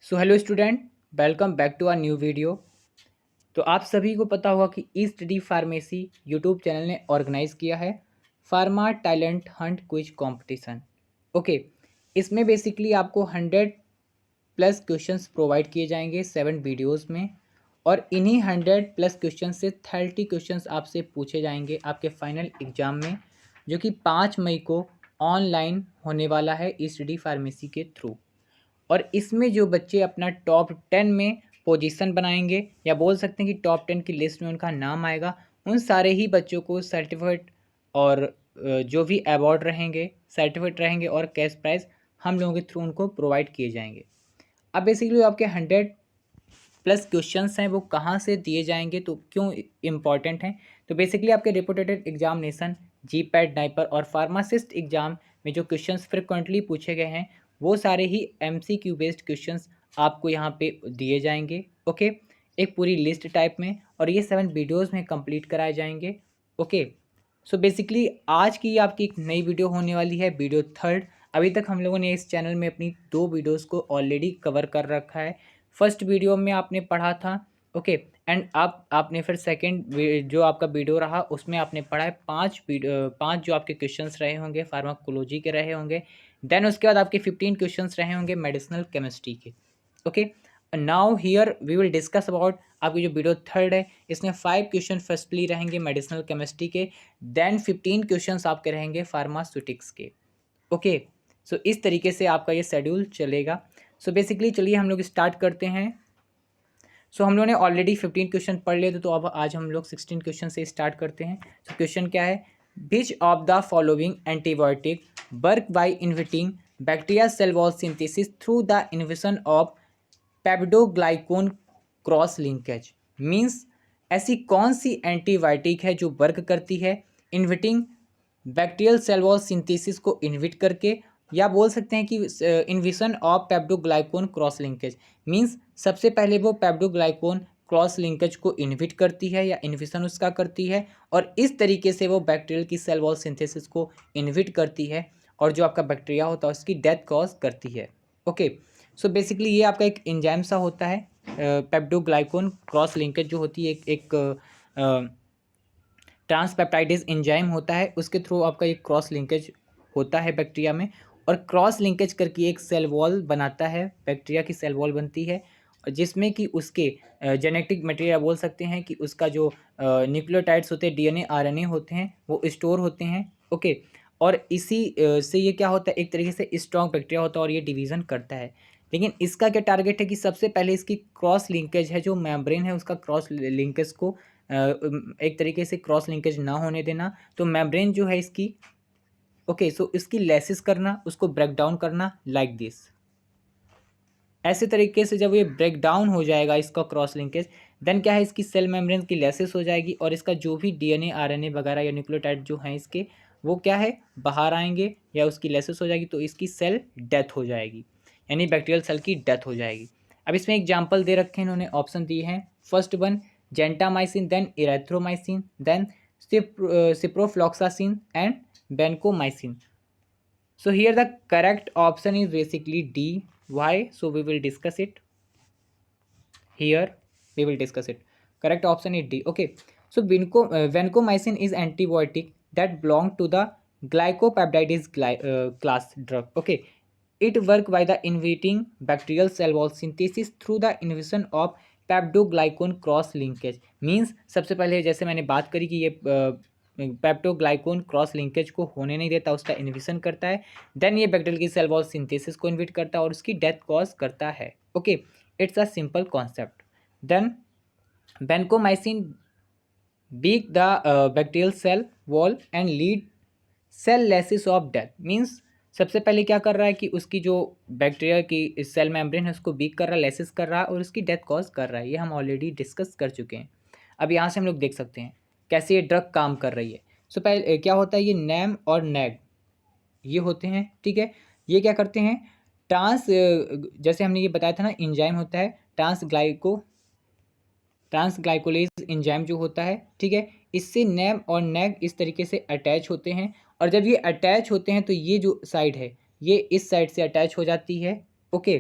So hello student, welcome back to our new video. तो आप सभी को पता होगा कि e study pharmacy YouTube channel ने ऑर्गेनाइज किया है pharma talent hunt quiz competition. Okay, इसमें बेसिकली आपको 100+ क्वेश्चंस प्रोवाइड किए जाएंगे 7 वीडियोस में, और इन्हीं 100+ क्वेश्चन से 30 क्वेश्चंस आपसे पूछे जाएंगे आपके फाइनल एग्जाम में, जो कि 5 मई को ऑनलाइन होने वाला है ई स्टडी फार्मेसी के थ्रू। और इसमें जो बच्चे अपना टॉप 10 में पोजीशन बनाएंगे, या बोल सकते हैं कि टॉप 10 की लिस्ट में उनका नाम आएगा, उन सारे ही बच्चों को सर्टिफिकेट और जो भी अवार्ड रहेंगे, सर्टिफिकेट रहेंगे और कैश प्राइज़ हम लोगों के थ्रू उनको प्रोवाइड किए जाएंगे। अब बेसिकली आपके 100+ क्वेश्चंस हैं, वो कहाँ से दिए जाएंगे, तो क्यों इम्पॉर्टेंट हैं। तो बेसिकली आपके रिपोर्टेड एग्जामिनेशन, जीपैट, नाइपर और फार्मासिस्ट एग्जाम में जो क्वेश्चंस फ्रिक्वेंटली पूछे गए हैं, वो सारे ही एमसीक्यू बेस्ड क्वेश्चंस आपको यहाँ पे दिए जाएंगे। ओके, एक पूरी लिस्ट टाइप में, और ये 7 वीडियोज़ में कंप्लीट कराए जाएंगे। ओके, सो बेसिकली आज की आपकी एक नई वीडियो होने वाली है, वीडियो थर्ड। अभी तक हम लोगों ने इस चैनल में अपनी 2 वीडियोज़ को ऑलरेडी कवर कर रखा है। फर्स्ट वीडियो में आपने पढ़ा था, ओके, एंड आपने फिर सेकंड जो आपका वीडियो रहा उसमें आपने पढ़ा है 5 जो आपके क्वेश्चंस रहे होंगे फार्माकोलॉजी के रहे होंगे। देन उसके बाद आपके 15 क्वेश्चंस रहे होंगे मेडिसिनल केमिस्ट्री के। Okay, now here we will discuss about आपकी जो वीडियो थर्ड है, इसमें 5 क्वेश्चन फर्स्टली रहेंगे मेडिसिनल केमिस्ट्री के, देन 15 क्वेश्चंस आपके रहेंगे फार्मास्यूटिक्स के। ओके, सो इस तरीके से आपका ये शेड्यूल चलेगा। सो बेसिकली चलिए हम लोग स्टार्ट करते हैं। सो हम लोगों ने ऑलरेडी 15 क्वेश्चन पढ़ लिए थे, तो अब आज हम लोग 16 क्वेश्चन से स्टार्ट करते हैं। सो क्वेश्चन क्या है, which of the following antibiotic work by inhibiting bacteria cell wall synthesis through the inhibition of peptidoglycan cross linkage. Means ऐसी कौन सी एंटीबायोटिक है जो वर्क करती है inhibiting bacterial cell wall synthesis को इनहिबिट करके, या बोल सकते हैं कि inhibition of peptidoglycan cross linkage. Means सबसे पहले वो पेप्टोग्लाइकोन क्रॉस लिंकेज को इनहिबिट करती है या इन्विशन उसका करती है, और इस तरीके से वो बैक्टीरियल की सेल वॉल सिंथेसिस को इनहिबिट करती है, और जो आपका बैक्टीरिया होता है उसकी डेथ कॉज करती है। ओके, सो बेसिकली ये आपका एक एंजाइम सा होता है, पेप्टोग्लाइकोन क्रॉस लिंकेज जो होती है एक ट्रांसपेप्टाइडेज एंजाइम होता है, उसके थ्रू आपका एक क्रॉस लिंकेज होता है बैक्टीरिया में, और क्रॉस लिंकेज करके एक सेल वॉल बनाता है, बैक्टीरिया की सेल वॉल बनती है, जिसमें कि उसके जेनेटिक मटेरियल बोल सकते हैं कि उसका जो न्यूक्लियोटाइड्स होते हैं, डीएनए आरएनए होते हैं, वो स्टोर होते हैं। ओके, और इसी से ये क्या होता है, एक तरीके से स्ट्रॉन्ग बैक्टीरिया होता है और ये डिवीज़न करता है। लेकिन इसका क्या टारगेट है कि सबसे पहले इसकी क्रॉस लिंकेज है, जो मेम्ब्रेन है उसका क्रॉस लिंकेज को एक तरीके से क्रॉस लिंकेज ना होने देना। तो मेम्ब्रेन जो है इसकी, ओके, सो इसकी लेसिस करना, उसको ब्रेक डाउन करना लाइक दिस। ऐसे तरीके से जब ये ब्रेक डाउन हो जाएगा इसका क्रॉस लिंकेज, देन क्या है, इसकी सेल मेम्ब्रेन की लेसिस हो जाएगी, और इसका जो भी डीएनए आरएनए वगैरह या न्यूक्लियोटाइड जो हैं इसके, वो क्या है, बाहर आएंगे या उसकी लेसिस हो जाएगी, तो इसकी सेल डेथ हो जाएगी, यानी बैक्टीरियल सेल की डेथ हो जाएगी। अब इसमें एग्जाम्पल दे रखे हैं इन्होंने, ऑप्शन दिए हैं। First one gentamicin, then erythromycin, then ciprofloxacin and vancomycin. So here the correct option is basically D. Why? So we will discuss it. Here we will discuss it. Correct option is D. Okay. So vancomycin is antibiotic that belong to the glycopeptidase class drug. Okay. It work by the inhibiting bacterial cell wall synthesis through the inhibition of peptidoglycan cross linkage. Means सबसे पहले जैसे मैंने बात करी कि ये पेप्टोग्लाइकोन cross linkage को होने नहीं देता, उसका इनहिबिशन करता है। देन ये बैक्टीरियल की सेल वॉल सिंथेसिस को इनहिबिट करता है और उसकी डेथ कॉज करता है। Okay, it's a simple concept. Then vancomycin weak the bacterial cell wall and lead cell lysis of death. Means सबसे पहले क्या कर रहा है कि उसकी जो बैक्टीरिया की सेल मेम्ब्रेन है उसको बीक कर रहा है, लेसिस कर रहा है, और उसकी डेथ कॉज कर रहा है। ये हम ऑलरेडी डिस्कस कर चुके हैं। अब यहाँ से हम लोग देख सकते हैं कैसे ये ड्रग काम कर रही है। सो पहले क्या होता है, ये नैम और नैग ये होते हैं, ठीक है। ये क्या करते हैं, जैसे हमने ये बताया था ना, एंजाइम होता है ट्रांसग्लाइकोलेज एंजाइम जो होता है, ठीक है। इससे नैम और नैग इस तरीके से अटैच होते हैं, और जब ये अटैच होते हैं तो ये जो साइड है ये इस साइड से अटैच हो जाती है। ओके,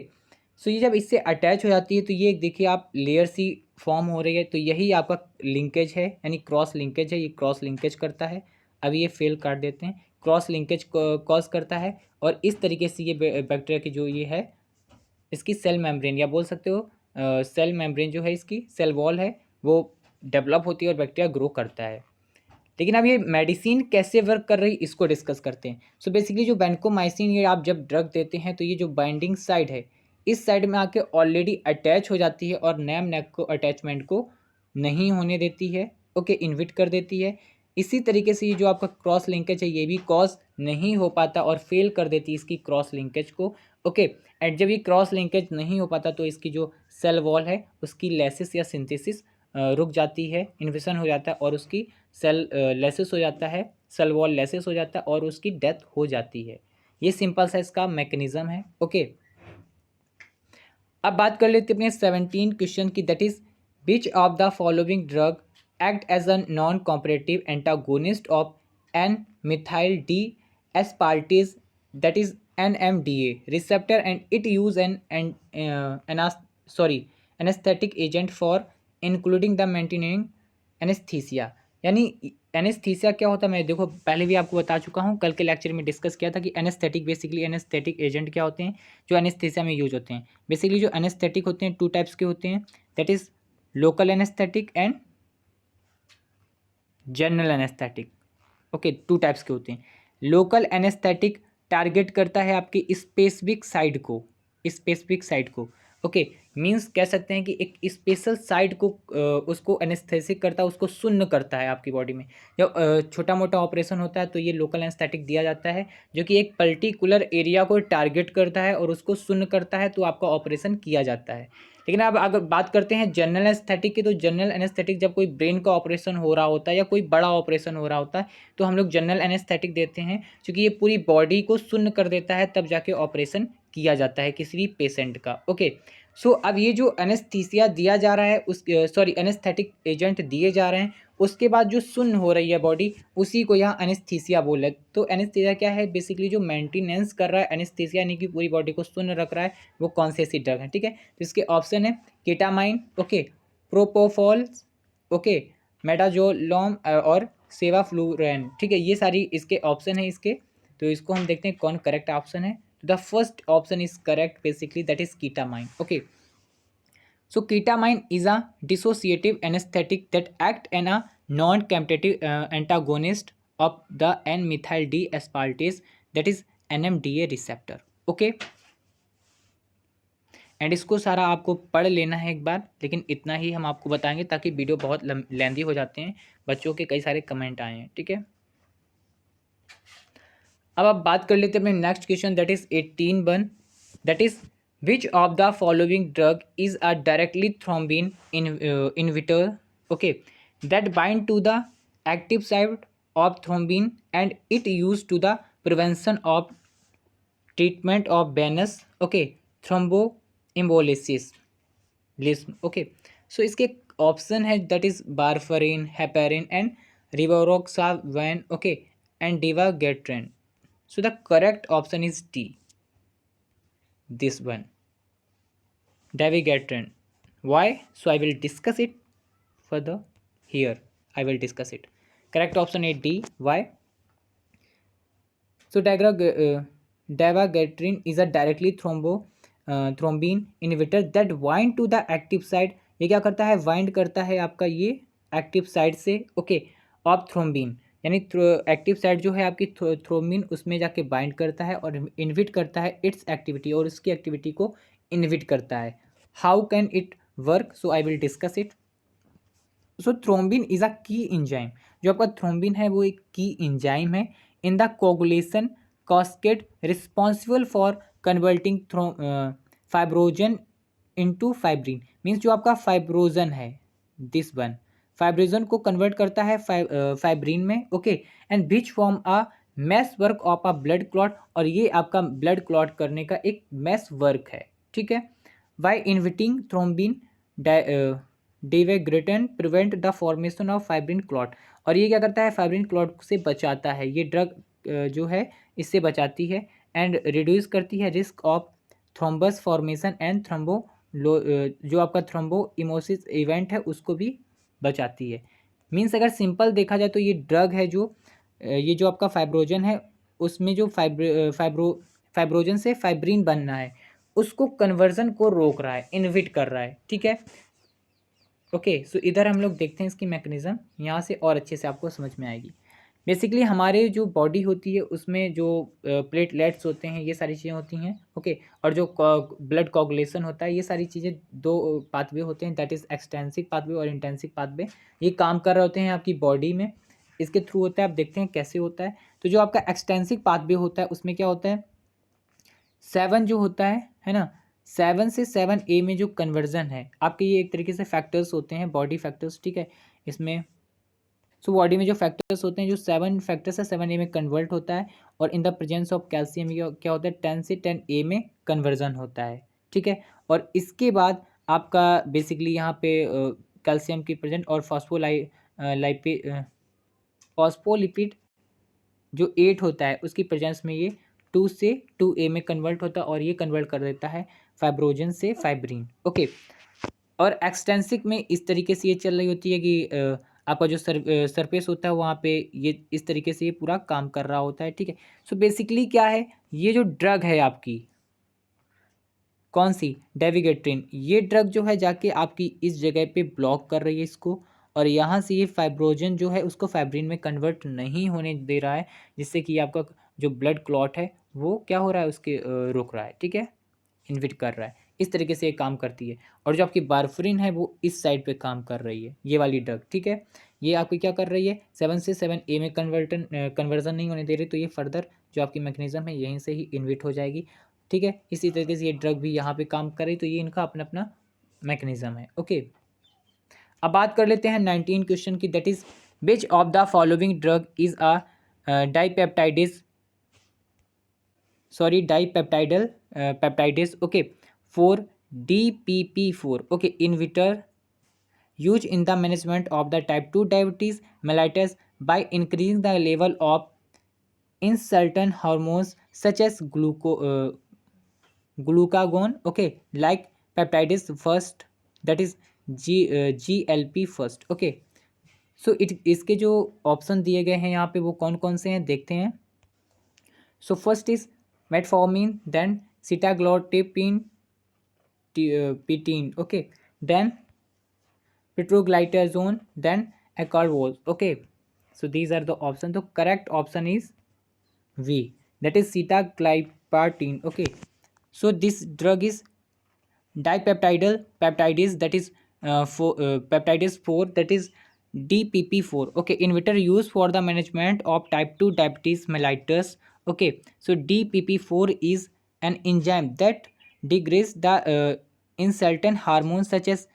सो ये जब इससे अटैच हो जाती है तो ये देखिए आप लेयर सी फॉर्म हो रही है, तो यही आपका लिंकेज है, यानी क्रॉस लिंकेज है, ये क्रॉस लिंकेज करता है। अभी ये फेल काट देते हैं, क्रॉस लिंकेज कॉज करता है, और इस तरीके से ये बैक्टीरिया की जो ये है इसकी सेल मेम्ब्रेन, या बोल सकते हो सेल मेम्ब्रेन जो है इसकी सेल वॉल है वो डेवलप होती है और बैक्टीरिया ग्रो करता है। लेकिन अब ये मेडिसिन कैसे वर्क कर रही इसको डिस्कस करते हैं। सो बेसिकली जो वैनकोमाइसिन ये आप जब ड्रग देते हैं तो ये जो बाइंडिंग साइड है इस साइड में आके ऑलरेडी अटैच हो जाती है और नैम नेक को अटैचमेंट को नहीं होने देती है, ओके, इन्विट कर देती है। इसी तरीके से ये जो आपका क्रॉस लिंकेज है ये भी कॉज नहीं हो पाता और फेल कर देती है इसकी क्रॉस लिंकेज को, ओके। एंड जब ये क्रॉस लिंकेज नहीं हो पाता तो इसकी जो सेल वॉल है उसकी लेसिस या सिंथेसिस रुक जाती है, इन्फेक्शन हो जाता है और उसकी सेल लेसिस हो जाता है, सेल वॉल लेसिस हो जाता है और उसकी डेथ हो जाती है। ये सिंपल सा इसका मैकेनिज्म है, ओके। अब बात कर लेते अपने 17 क्वेश्चन की, that is which of the following drug act as a non competitive antagonist of N methyl D aspartate, that is NMDA receptor and it use anesthetic agent for including the maintaining anesthesia। यानी anaesthesia क्या होता है, मैं देखो पहले भी आपको बता चुका हूँ, कल के लेक्चर में डिस्कस किया था कि एनेस्थेटिक बेसिकली एनेस्थेटिक एजेंट क्या होते हैं जो एनेस्थीसिया में यूज होते हैं। बेसिकली जो एनेस्थेटिक होते हैं टू टाइप्स के होते हैं, that is local anaesthetic and general anaesthetic, okay, two types के होते हैं। लोकल एनेस्थेटिक टारगेट करता है आपकी स्पेसिफिक साइड को, स्पेसिफिक साइड को, ओके, मींस कह सकते हैं कि एक स्पेशल साइड को उसको एनेस्थेसिक करता है, उसको सुन्न करता है आपकी बॉडी में। जब छोटा मोटा ऑपरेशन होता है तो ये लोकल एनेस्थेटिक दिया जाता है जो कि एक पर्टिकुलर एरिया को टारगेट करता है और उसको सुन्न करता है, तो आपका ऑपरेशन किया जाता है। लेकिन अब अगर बात करते हैं जनरल एनेस्थेटिक की, तो जनरल एनेस्थेटिक जब कोई ब्रेन का ऑपरेशन हो रहा होता है या कोई बड़ा ऑपरेशन हो रहा होता है तो हम लोग जनरल एनेस्थेटिक देते हैं, क्योंकि ये पूरी बॉडी को सुन्न कर देता है, तब जाके ऑपरेशन किया जाता है किसी भी पेशेंट का, ओके। सो अब ये जो एनेस्थीसिया दिया जा रहा है उस एनेस्थेटिक एजेंट दिए जा रहे हैं, उसके बाद जो सुन्न हो रही है बॉडी उसी को यहाँ एनेस्थीसिया बोले। तो एनेस्थीसिया क्या है, बेसिकली जो मेंटेनेंस कर रहा है एनेस्थीसिया, यानी कि पूरी बॉडी को सुन्न रख रहा है, वो कौन से ऐसी ड्रग है, ठीक है। तो इसके ऑप्शन है केटामाइन, ओके, प्रोपोफॉल, ओके, मेडाजोलॉम और सेवाफ्लुरेन, ठीक है, ये सारी इसके ऑप्शन है इसके। तो इसको हम देखते हैं कौन करेक्ट ऑप्शन है। The first option is correct, basically that is ketamine, okay. So ketamine is a dissociative anesthetic that act as a non-competitive antagonist of the N-methyl D aspartase, that is NMDA receptor, okay। And इसको सारा आपको पढ़ लेना है एक बार, लेकिन इतना ही हम आपको बताएंगे ताकि वीडियो बहुत लेंदी हो जाते हैं, बच्चों के कई सारे कमेंट आए हैं, ठीक है। अब आप बात कर लेते हैं अपने next question, that is 18(1), that is which of the following drug is a directly thrombin inhibitor, okay, that bind to the active site of thrombin and it used to the prevention of treatment of venous, okay, thromboembolysis, okay। So इसके option है that is warfarin, heparin and rivaroxaban, okay, and dabigatran. So the correct option is D, this one, dabigatran। Why? So I will discuss it further here, I will discuss it। Correct option is D, why? So dabigatran is a directly thrombin inhibitor that bind to the active site। ये क्या करता है, bind करता है आपका ये active site से, okay, of thrombin, यानी एक्टिव साइट जो है आपकी थ्रोम्बिन उसमें जाके बाइंड करता है और इनविट करता है इट्स एक्टिविटी, और उसकी एक्टिविटी को इनविट करता है। How can it work? So I will discuss it. So thrombin is a की इंजाइम, जो आपका थ्रोम्बिन है वो एक की इंजाइम है in the coagulation cascade responsible for converting fibrogen into fibrin. Means जो आपका फाइब्रोजन है, दिस वन, फाइब्रोजन को कन्वर्ट करता है फाइब्रिन में, okay, and which form a mass work of a blood clot, और ये आपका ब्लड क्लॉट करने का एक मैस वर्क है, ठीक है। By inhibiting thrombin dabigatran prevent the formation of fibrin clot, और ये क्या करता है, फाइब्रिन क्लॉट से बचाता है, ये ड्रग जो है इससे बचाती है, एंड रिड्यूस करती है risk of thrombus formation and जो आपका थ्रोम्बो इमोसिस इवेंट है उसको भी बचाती है। मीन्स अगर सिंपल देखा जाए तो ये ड्रग है जो ये जो आपका फाइब्रोजन है उसमें जो फाइब्रोजन से फाइब्रिन बनना है उसको कन्वर्जन को रोक रहा है, इनहिबिट कर रहा है। ठीक है, ओके। सो इधर हम लोग देखते हैं इसकी मैकेनिज्म, यहाँ से और अच्छे से आपको समझ में आएगी। बेसिकली हमारे जो बॉडी होती है उसमें जो प्लेटलेट्स होते हैं ये सारी चीज़ें होती हैं, ओके। और जो ब्लड कोगुलेशन होता है ये सारी चीज़ें दो पाथवे होते हैं, दैट इज़ एक्सटेंसिव पाथवे और इंटेंसिव पाथवे। ये काम कर रहे होते हैं आपकी बॉडी में, इसके थ्रू होता है। आप देखते हैं कैसे होता है। तो जो आपका एक्सटेंसिव पाथवे होता है उसमें क्या होता है, 7 जो होता है ना, 7 से 7A में जो कन्वर्जन है आपके, ये एक तरीके से फैक्टर्स होते हैं, बॉडी फैक्टर्स। ठीक है, इसमें सो बॉडी में जो फैक्टर्स होते हैं, जो 7 फैक्टर्स है 7A में कन्वर्ट होता है। और in the presence of calcium ये क्या होता है, 10 से 10A में कन्वर्जन होता है। ठीक है, और इसके बाद आपका बेसिकली यहाँ पे कैल्शियम की प्रेजेंट और फॉस्फोलिपिड जो 8 होता है उसकी प्रेजेंस में ये 2 से 2A में कन्वर्ट होता है और ये कन्वर्ट कर देता है फाइब्रोजन से फाइब्रिन, ओके। और एक्सटेंसिक में इस तरीके से ये चल रही होती है कि आपका जो सरफेस होता है वहाँ पे ये इस तरीके से ये पूरा काम कर रहा होता है। ठीक है, सो बेसिकली क्या है, ये जो ड्रग है आपकी, कौन सी, डेविगेट्रिन, ये ड्रग जो है जाके आपकी इस जगह पे ब्लॉक कर रही है इसको, और यहाँ से ये फाइब्रोजन जो है उसको फाइब्रिन में कन्वर्ट नहीं होने दे रहा है, जिससे कि आपका जो ब्लड क्लॉट है वो क्या हो रहा है, उसके रोक रहा है। ठीक है, इनहिबिट कर रहा है। इस तरीके से ये काम करती है। और जो आपकी वारफरिन है वो इस साइड पे काम कर रही है, ये वाली ड्रग। ठीक है, ये आपकी क्या कर रही है, 7 से 7A में कन्वर्जन नहीं होने दे रही, तो ये फर्दर जो आपकी मैकेनिज्म है यहीं से ही इनहिबिट हो जाएगी। ठीक है, इसी तरीके से ये ड्रग भी यहाँ पे काम कर रही, तो ये इनका अपना अपना मैकेनिज्म है, ओके। अब बात कर लेते हैं 19 क्वेश्चन की, that is which of the following drug is a dipeptidyl peptidase, okay, for DPP4, okay, inhibitor used in the management of the type 2 diabetes mellitus by increasing the level of in certain hormones such as glucagon, okay, like peptides first, that is GLP first, okay। सो इसके जो option दिए गए हैं यहाँ पे वो कौन कौन से हैं देखते हैं। So first is metformin, then sitagliptin, okay, then petroglitazone, then acalvos, okay। So these are the options. The correct option is V, that is sitagliptin, okay। So this drug is dipeptidal peptides, that is peptides 4, that is DPP4, okay, inhibitor used for the management of type 2 diabetes mellitus, okay। So DPP4 is an enzyme that degrades the in certain hormones such as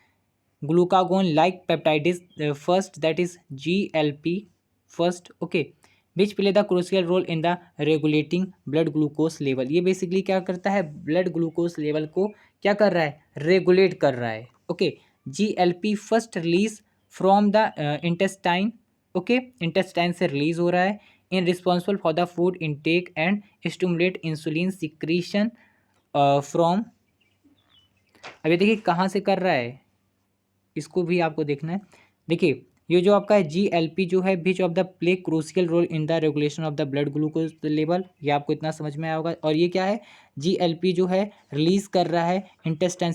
glucagon like peptides first, that is GLP first, okay, which play the crucial role in the regulating blood glucose level। ये basically क्या करता है, blood glucose level को क्या कर रहा है, regulate कर रहा है, okay. GLP first release from the intestine, okay, intestine से रिलीज हो रहा है, in responsible for the food intake and stimulate insulin secretion from. अभी देखिए कहाँ से कर रहा है, इसको भी आपको देखना है। देखिए ये जो आपका है GLP जो है which of the play crucial role in the regulation of the blood glucose level, ये आपको इतना समझ में आया होगा। और ये क्या है, GLP जो है रिलीज कर रहा है इंटेस्टाइन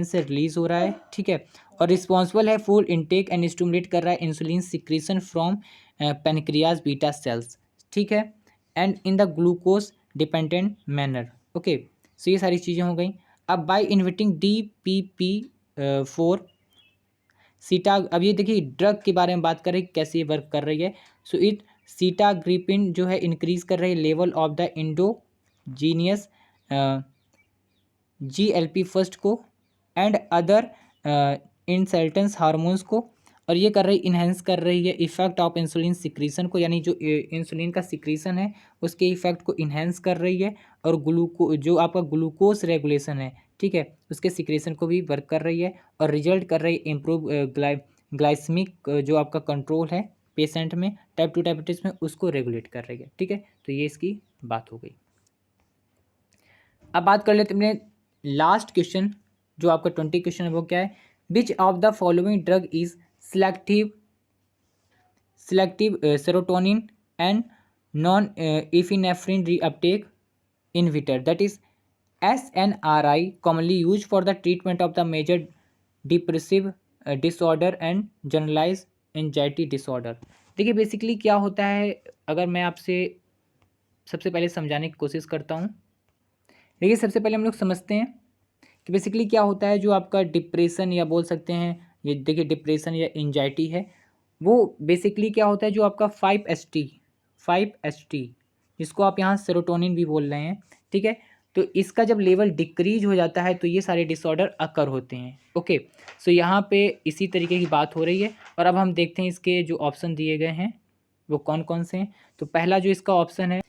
से रिलीज हो रहा है, ठीक है। और रिस्पॉन्सिबल है फूड इनटेक एंड स्टिमुलेट कर रहा है insulin secretion from pancreas beta cells, ठीक है, and in the glucose dependent manner, okay. So ये सारी चीज़ें हो गई। अब बाय इन्हिबिटिंग DPP4 सीटा, अब ये देखिए ड्रग के बारे में बात करें कैसे ये वर्क कर रही है। सो इट सीटाग्रिपिन जो है इंक्रीज कर रही है level of the endogenous GLP first को एंड अदर इंसल्टेंस हार्मोन्स को, और ये कर रही इन्हेंस कर रही है इफेक्ट ऑफ इंसुलिन सिक्रीशन को, यानी जो इंसुलिन का सिक्रीशन है उसके इफेक्ट को इन्हेंस कर रही है। और जो आपका ग्लूकोज रेगुलेशन है, ठीक है, उसके सिक्रेशन को भी वर्क कर रही है और रिजल्ट कर रही है इम्प्रूव ग्लाइसमिक जो आपका कंट्रोल है पेशेंट में टाइप 2 डायबिटीज़ में, उसको रेगुलेट कर रही है, ठीक है। तो ये इसकी बात हो गई। अब बात कर लेते हैं अपने लास्ट क्वेश्चन, जो आपका 20 क्वेश्चन है वो क्या है, which of the following drug is selective serotonin and non-epinephrine reuptake inhibitor, that is SNRI, commonly used for the treatment of the major depressive disorder and generalized anxiety disorder। देखिए basically क्या होता है, अगर मैं आपसे सबसे पहले समझाने की कोशिश करता हूँ। देखिए सबसे पहले हम लोग समझते हैं कि बेसिकली क्या होता है, जो आपका डिप्रेशन या बोल सकते हैं, ये देखिए डिप्रेशन या एंजाइटी है, वो बेसिकली क्या होता है, जो आपका 5-HT जिसको आप यहाँ सेरोटोनिन भी बोल रहे हैं, ठीक है। तो इसका जब लेवल डिक्रीज हो जाता है तो ये सारे डिसऑर्डर अकर होते हैं। ओके, सो यहाँ पे इसी तरीके की बात हो रही है। और अब हम देखते हैं इसके जो ऑप्शन दिए गए हैं वो कौन कौन से हैं। तो पहला जो इसका ऑप्शन है,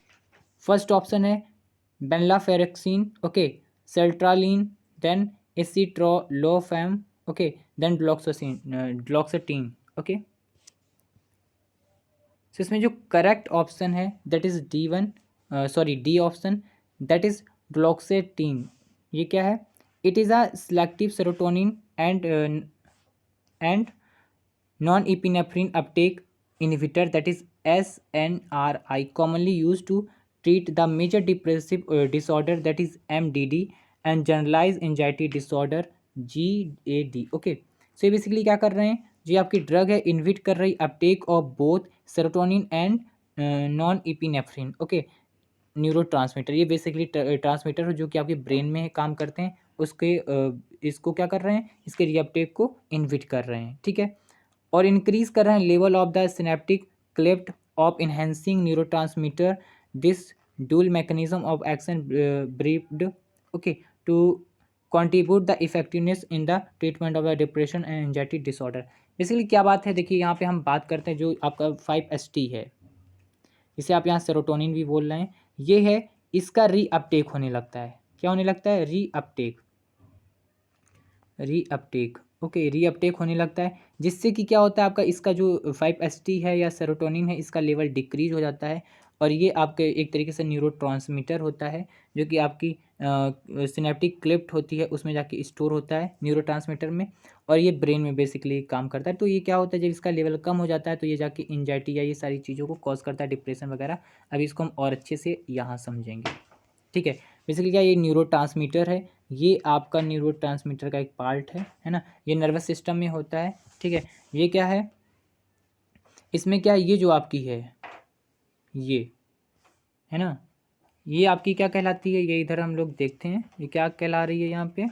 फर्स्ट ऑप्शन है venlafaxine, okay, sertraline, then escitalopram, okay, then duloxetine, okay. So इसमें जो करेक्ट ऑप्शन है that is D option, that is duloxetine. ये क्या है, it is a selective serotonin and non epinephrine uptake inhibitor, that is SNRI, commonly used to treat the major depressive disorder, that is MDD, and generalized anxiety disorder, GAD। Okay, so ये basically क्या कर रहे हैं, जो आपकी drug है inhibit कर रही Uptake of both serotonin and non epinephrine, okay, neuro transmitter. ये बेसिकली ट्रांसमीटर हो जो कि आपके ब्रेन में काम करते हैं, उसके इसको क्या कर रहे हैं, इसके रीअपटेक को इनहिबिट कर रहे हैं, ठीक है। और इंक्रीज कर रहे हैं level of the synaptic cleft of enhancing neurotransmitter, this dual mechanism of action briefed, okay, to contribute the effectiveness in the treatment of the depression and anxiety disorder. Basically क्या बात है, देखिए यहाँ पे हम बात करते हैं जो आपका 5-HT है, इसे आप यहाँ सेरोटोनिन भी बोल रहे हैं, ये है, इसका रीअपटेक होने लगता है। क्या होने लगता है, रीअपटेक, ओके, रीअपटेक होने लगता है, जिससे कि क्या होता है, आपका इसका जो 5-HT है या सेरोटोनिन है, इसका लेवल डिक्रीज हो जाता है। और ये आपके एक तरीके से न्यूरोट्रांसमीटर होता है, जो कि आपकी सिनेप्टिक क्लेफ्ट होती है उसमें जाके स्टोर होता है न्यूरोट्रांसमीटर में, और ये ब्रेन में बेसिकली काम करता है। तो ये क्या होता है, जब इसका लेवल कम हो जाता है तो ये जाके एंजाइटी या ये सारी चीज़ों को कॉज करता है, डिप्रेशन वगैरह। अभी इसको हम और अच्छे से यहाँ समझेंगे, ठीक है। बेसिकली क्या, ये न्यूरोट्रांसमीटर है, ये आपका न्यूरोट्रांसमीटर का एक पार्ट है ना, ये नर्वस सिस्टम में होता है, ठीक है। ये क्या है, इसमें क्या, ये जो आपकी ये है ना, ये आपकी क्या कहलाती है, ये इधर हम लोग देखते हैं ये क्या कहला रही है यहाँ पे,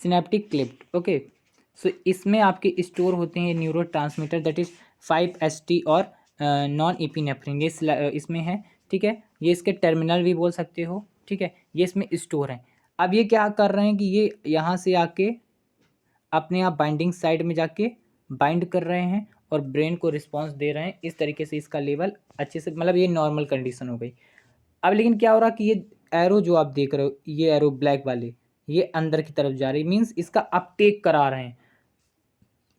सिनेप्टिक क्लेफ्ट, ओके। सो इसमें आपके स्टोर होते हैं neuro transmitter, that is 5-HT और नॉन इपिनेफ्रिन, ये इसमें है, ठीक है। ये इसके टर्मिनल भी बोल सकते हो, ठीक है, ये इसमें स्टोर हैं। अब ये क्या कर रहे हैं कि ये यहाँ से आके अपने आप बाइंडिंग साइड में जाके बाइंड कर रहे हैं और ब्रेन को रिस्पॉन्स दे रहे हैं। इस तरीके से इसका लेवल अच्छे से, मतलब ये नॉर्मल कंडीशन हो गई। अब लेकिन क्या हो रहा कि ये एरो जो आप देख रहे हो, ये एरो ब्लैक वाले, ये अंदर की तरफ जा रही, मीन्स इसका अपटेक करा रहे हैं।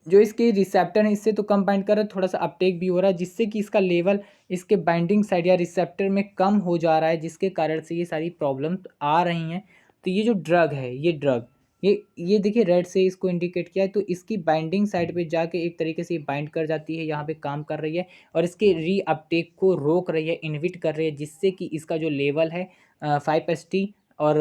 जो इसके रिसेप्टर हैं इससे तो कम बाइंड कर रहा है, थोड़ा सा अपटेक भी हो रहा है, जिससे कि इसका लेवल इसके बाइंडिंग साइड या रिसेप्टर में कम हो जा रहा है, जिसके कारण से ये सारी प्रॉब्लम आ रही हैं। तो ये जो ड्रग है, ये ड्रग, ये देखिए रेड से इसको इंडिकेट किया है, तो इसकी बाइंडिंग साइड पे जाके एक तरीके से बाइंड कर जाती है, यहाँ पे काम कर रही है और इसके री अपटेक को रोक रही है, इनहिबिट कर रही है, जिससे कि इसका जो लेवल है 5-HT और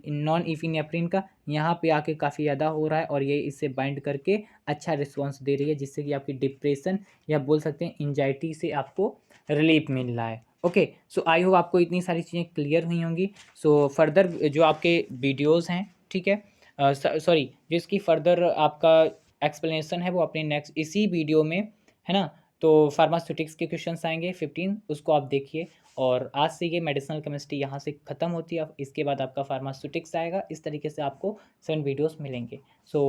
नॉन इपिनेफ्रिन का यहाँ पे आके काफ़ी ज़्यादा हो रहा है, और ये इससे बाइंड करके अच्छा रिस्पॉन्स दे रही है, जिससे कि आपकी डिप्रेशन या बोल सकते हैं एंजाइटी से आपको रिलीफ मिल रहा है। ओके, सो आई होप आपको इतनी सारी चीज़ें क्लियर हुई होंगी। सो फर्दर जो आपके वीडियोज़ हैं, ठीक है, सॉरी, जो इसकी फर्दर आपका एक्सप्लेनेशन है वो अपने नेक्स्ट इसी वीडियो में, है ना। तो फार्मास्यूटिक्स के क्वेश्चंस आएंगे 15, उसको आप देखिए। और आज से ये मेडिसिनल केमिस्ट्री यहाँ से ख़त्म होती है, इसके बाद आपका फार्मास्यूटिक्स आएगा। इस तरीके से आपको 7 वीडियोस मिलेंगे। सो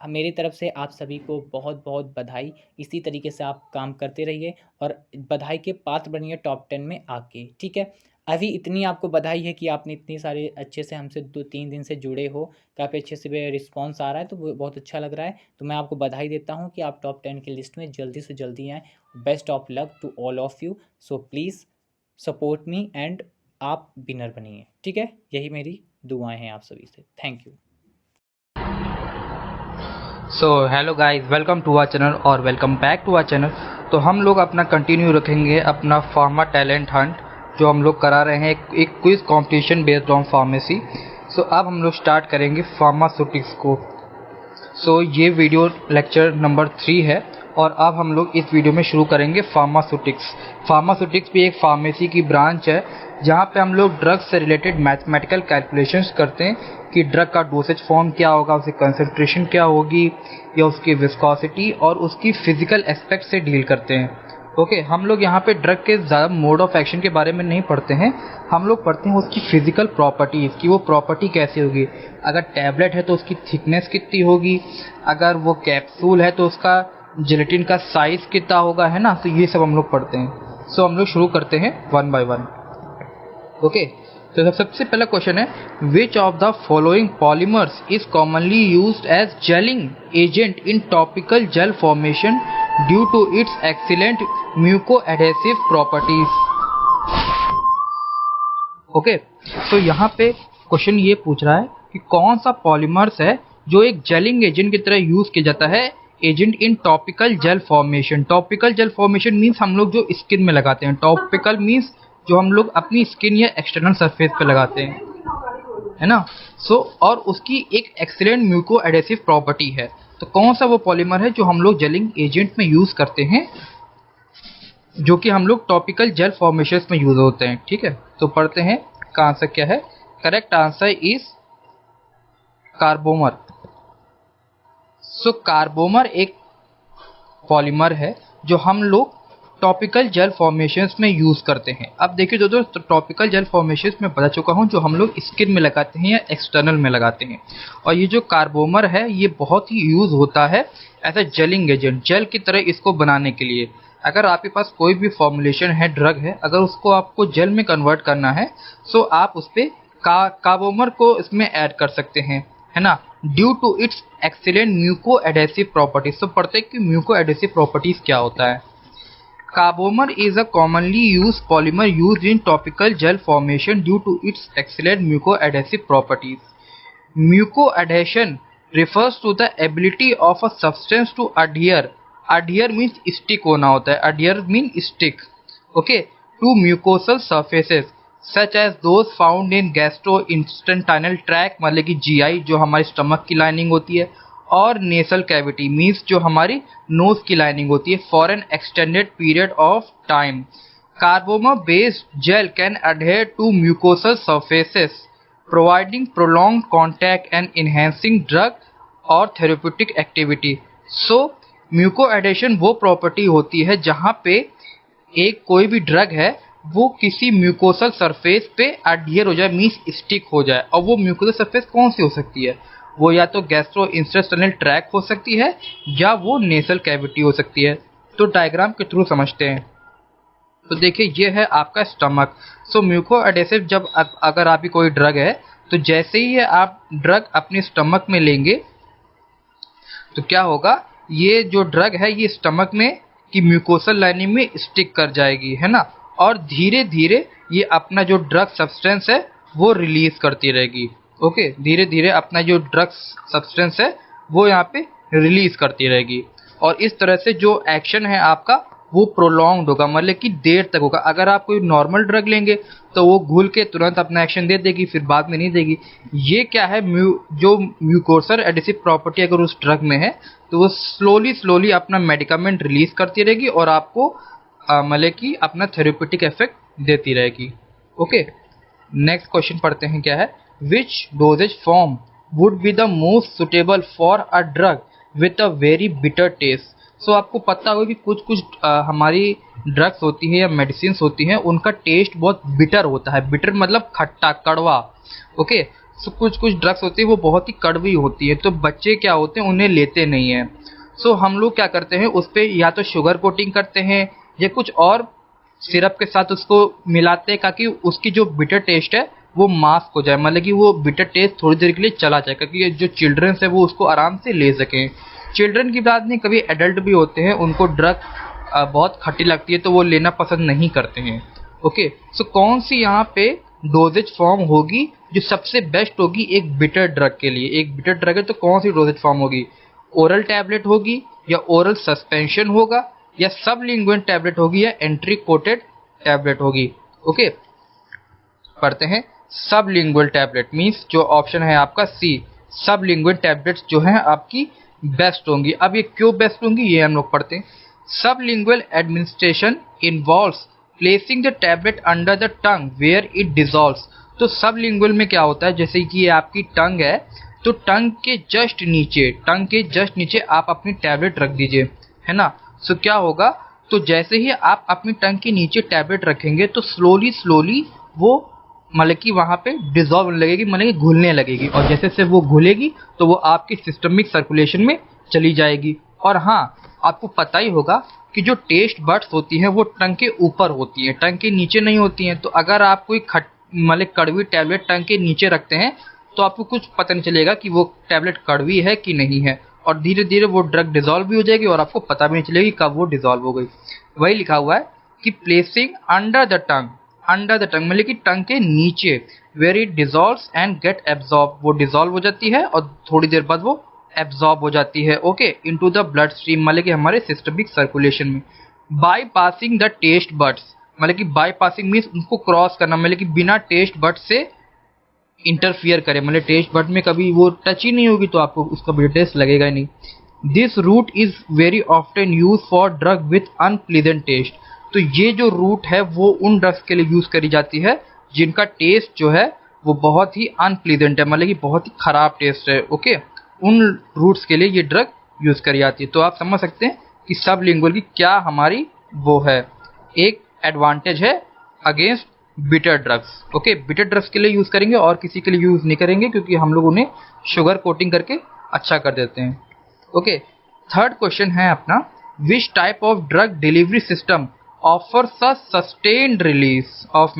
मेरी तरफ से आप सभी को बहुत बहुत बधाई। इसी तरीके से आप काम करते रहिए और बधाई के पात्र बनिए टॉप 10 में आके, ठीक है। अभी इतनी आपको बधाई है कि आपने इतनी सारे अच्छे से हमसे 2-3 दिन से जुड़े हो, काफ़ी अच्छे से रिस्पॉन्स आ रहा है, तो वो बहुत अच्छा लग रहा है। तो मैं आपको बधाई देता हूँ कि आप टॉप 10 की लिस्ट में जल्दी से जल्दी आएँ। Best of luck to all of you. So please support me and आप विनर बनिए। ठीक है, यही मेरी दुआएं हैं आप सभी से। Thank you. So hello guys, welcome to our channel और welcome back to our channel. तो हम लोग अपना कंटिन्यू रखेंगे अपना फार्मा टैलेंट हंट जो हम लोग करा रहे हैं, एक quiz competition based on pharmacy. So अब हम लोग स्टार्ट करेंगे फार्मास्यूटिक्स को। सो ये वीडियो लेक्चर नंबर 3 है और अब हम लोग इस वीडियो में शुरू करेंगे फार्मास्यूटिक्स। फार्मास्यूटिक्स भी एक फार्मेसी की ब्रांच है जहाँ पे हम लोग ड्रग्स से रिलेटेड मैथमेटिकल कैलकुलेशंस करते हैं कि ड्रग का डोसेज फॉर्म क्या होगा, उसकी कंसंट्रेशन क्या होगी या उसकी विस्कोसिटी और उसकी फिजिकल एस्पेक्ट से डील करते हैं। ओके, हम लोग यहाँ पे ड्रग के ज़्यादा मोड ऑफ एक्शन के बारे में नहीं पढ़ते हैं, हम लोग पढ़ते हैं उसकी फिजिकल प्रॉपर्टीज़ की वो प्रॉपर्टी कैसी होगी। अगर टैबलेट है तो उसकी थिकनेस कितनी होगी, अगर वो कैप्सूल है तो उसका जिलेटिन का साइज कितना होगा, है ना। तो ये सब हम लोग पढ़ते हैं। सो हम लोग शुरू करते हैं वन बाय वन। ओके, तो सबसे पहला क्वेश्चन है, which of the following polymers is commonly used as gelling agent in topical gel formation due to its excellent mucoadhesive properties. Okay, तो यहाँ पे क्वेश्चन ये पूछ रहा है कि कौन सा पॉलीमर्स है जो एक जेलिंग एजेंट की तरह यूज किया जाता है agent in topical gel formation. Topical gel formation means हम लोग जो स्किन में लगाते हैं, टॉपिकल मीन्स जो हम लोग अपनी स्किन या एक्सटर्नल सरफेस पे लगाते हैं, है ना। सो और उसकी एक एक्सीलेंट म्यूको एडहेसिव प्रॉपर्टी है। तो कौन सा वो पॉलीमर है जो हम लोग जेलिंग एजेंट में यूज करते हैं, जो कि हम लोग टॉपिकल जेल फॉर्मेशन में यूज होते हैं। ठीक है, तो पढ़ते हैं का आंसर क्या है। Correct answer is कार्बोमर। सो कार्बोमर एक पॉलीमर है जो हम लोग टॉपिकल जेल फॉर्मेशंस में यूज करते हैं। अब देखिए दोस्तों, टॉपिकल जेल फॉर्मेशंस में बता चुका हूं जो हम लोग स्किन में लगाते हैं या एक्सटर्नल में लगाते हैं। और ये जो कार्बोमर है ये बहुत ही यूज होता है as a gelling agent, gel की तरह इसको बनाने के लिए। अगर आपके पास कोई भी फॉर्मुलेशन है, ड्रग है, अगर उसको आपको जेल में कन्वर्ट करना है सो आप उस पर कार्बोमर को इसमें ऐड कर सकते हैं, है ना, due to its excellent mucoadhesive properties. तो पढ़ते हैं कि म्यूको एडहेसिव प्रॉपर्टीज क्या होता है। Carbomer is a commonly used polymer used in topical gel formation due to its excellent mucoadhesive properties. Mucoadhesion refers to the ability of a substance to adhere. Adhere means stick होना होता है, adhere means stick, okay, to mucosal surfaces such as those found in gastrointestinal tract, मतलब कि GI जो हमारी stomach की lining होती है, और नेसल कैविटी मीन्स जो हमारी नोज की लाइनिंग होती है, for an extended period of time. Carbomer based gel can adhere to mucosal surfaces providing prolong contact and enhancing drug और therapeutic activity. So mucoadhesion वो प्रॉपर्टी होती है जहां पे एक कोई भी ड्रग है वो किसी म्यूकोसल सरफेस पे अडहियर हो जाए, मीन्स स्टिक हो जाए। और वो म्यूकोसल सरफेस कौन सी हो सकती है, वो या तो गैस्ट्रोइंटेस्टाइनल ट्रैक हो सकती है या वो नेसल कैविटी हो सकती है। तो डायग्राम के थ्रू समझते हैं। तो देखिए ये है आपका स्टमक। सो म्यूको एडेसिव जब अगर आपकी कोई ड्रग है तो जैसे ही आप ड्रग अपने स्टमक में लेंगे तो क्या होगा, ये जो ड्रग है ये स्टमक में की म्यूकोसल लाइनिंग में स्टिक कर जाएगी, है ना, और धीरे धीरे ये अपना जो ड्रग सब्सटेंस है वो रिलीज करती रहेगी। ओके, धीरे धीरे अपना जो ड्रग्स सब्सटेंस है वो यहाँ पे रिलीज करती रहेगी और इस तरह से जो एक्शन है आपका वो प्रोलॉन्ग्ड होगा, मतलब कि देर तक होगा। अगर आप कोई नॉर्मल ड्रग लेंगे तो वो घुल के तुरंत अपना एक्शन दे देगी, फिर बाद में नहीं देगी। ये क्या है, जो म्यूकोसल एडेसिव प्रॉपर्टी अगर उस ड्रग में है तो वो स्लोली अपना मेडिकामेंट रिलीज करती रहेगी और आपको मतलब कि अपना थेरेप्यूटिक इफेक्ट देती रहेगी। ओके, नेक्स्ट क्वेश्चन पढ़ते हैं क्या है। Which dosage form would be the most suitable for a drug with a very bitter taste? So आपको पता होगा कि कुछ हमारी ड्रग्स होती हैं या मेडिसिन होती हैं उनका टेस्ट बहुत बिटर होता है। बिटर मतलब खट्टा, कड़वा। ओके, सो कुछ ड्रग्स होती है वो बहुत ही कड़वी होती है, तो बच्चे क्या होते हैं उन्हें लेते नहीं हैं। सो हम लोग क्या करते हैं उस पर या तो शुगर कोटिंग करते हैं या कुछ और सिरप के साथ उसको मिलाते हैं ताकि उसकी जो बिटर टेस्ट है वो मास्क हो जाए, मतलब कि वो बिटर टेस्ट थोड़ी देर के लिए चला जाए, क्योंकि जो चिल्ड्रंस है वो उसको आराम से ले सकें। चिल्ड्रन की बात नहीं, कभी एडल्ट भी होते हैं उनको ड्रग बहुत खट्टी लगती है तो वो लेना पसंद नहीं करते हैं। ओके, सो कौन सी यहाँ पे डोजेज फॉर्म होगी जो सबसे बेस्ट होगी एक बिटर ड्रग के लिए? एक बिटर ड्रग है तो कौन सी डोजेज फॉर्म होगी? ओरल टैबलेट होगी, या ओरल सस्पेंशन होगा, या सबलिंगुअल टैबलेट होगी, या एंट्री कोटेड टैबलेट होगी? ओके, पढ़ते हैं। सबलिंगुअल टैबलेट मीन्स जो ऑप्शन है आपका सी, सबलिंगुअल टैबलेट्स जो हैं आपकी बेस्ट होंगी। अब ये क्यों बेस्ट होंगी ये हम लोग पढ़ते हैं। Sublingual administration involves placing the tablet under the tongue where it dissolves. तो सबलिंगुअल में क्या होता है, जैसे कि ये आपकी टंग है, तो टंग के जस्ट नीचे आप अपनी टैबलेट रख दीजिए, है ना। सो क्या होगा, तो जैसे ही आप अपनी टंग के नीचे टैबलेट रखेंगे तो स्लोली वो मतलब कि वहाँ पे डिजॉल्व होने लगेगी, मतलब कि घुलने लगेगी, और जैसे जैसे वो घुलेगी तो वो आपकी सिस्टमिक सर्कुलेशन में चली जाएगी। और हाँ, आपको पता ही होगा कि जो टेस्ट बड्स होती हैं वो टंग के ऊपर होती हैं, टंग के नीचे नहीं होती हैं। तो अगर आप कोई मतलब कड़वी टैबलेट टंग के नीचे रखते हैं तो आपको कुछ पता नहीं चलेगा कि वो टैबलेट कड़वी है कि नहीं है, और धीरे धीरे वो ड्रग डिजॉल्व भी हो जाएगी और आपको पता भी नहीं चलेगी कब वो डिजॉल्व हो गई। वही लिखा हुआ है कि प्लेसिंग अंडर द टंग मतलब कि टंग के नीचे, where it dissolves and get absorb, वो डिजॉल्व हो जाती है और थोड़ी देर बाद वो एब्जॉर्ब हो जाती है, okay, into the blood stream, मतलब कि हमारे सिस्टमिक सर्कुलेशन में। By passing the taste buds, मतलब कि बाय पासिंग मीन्स उनको क्रॉस करना, मतलब कि बिना टेस्ट बड से इंटरफियर करे, मतलब टेस्ट बड में कभी वो टच ही नहीं होगी तो आपको उसका भी टेस्ट लगेगा ही नहीं। This route is very often use for drug with unpleasant taste. तो ये जो रूट है वो उन ड्रग्स के लिए यूज करी जाती है जिनका टेस्ट जो है वो बहुत ही अनप्लीजेंट है, मतलब कि बहुत ही खराब टेस्ट है, ओके, उन रूट्स के लिए ये ड्रग यूज करी जाती है। तो आप समझ सकते हैं कि सबलिंगुअल की क्या हमारी वो है, एक एडवांटेज है against bitter drugs. Okay, bitter drugs के लिए यूज करेंगे और किसी के लिए यूज नहीं करेंगे, क्योंकि हम लोग उन्हें शुगर कोटिंग करके अच्छा कर देते हैं। ओके, थर्ड क्वेश्चन है अपना, which type of drug delivery system offers a sustained release of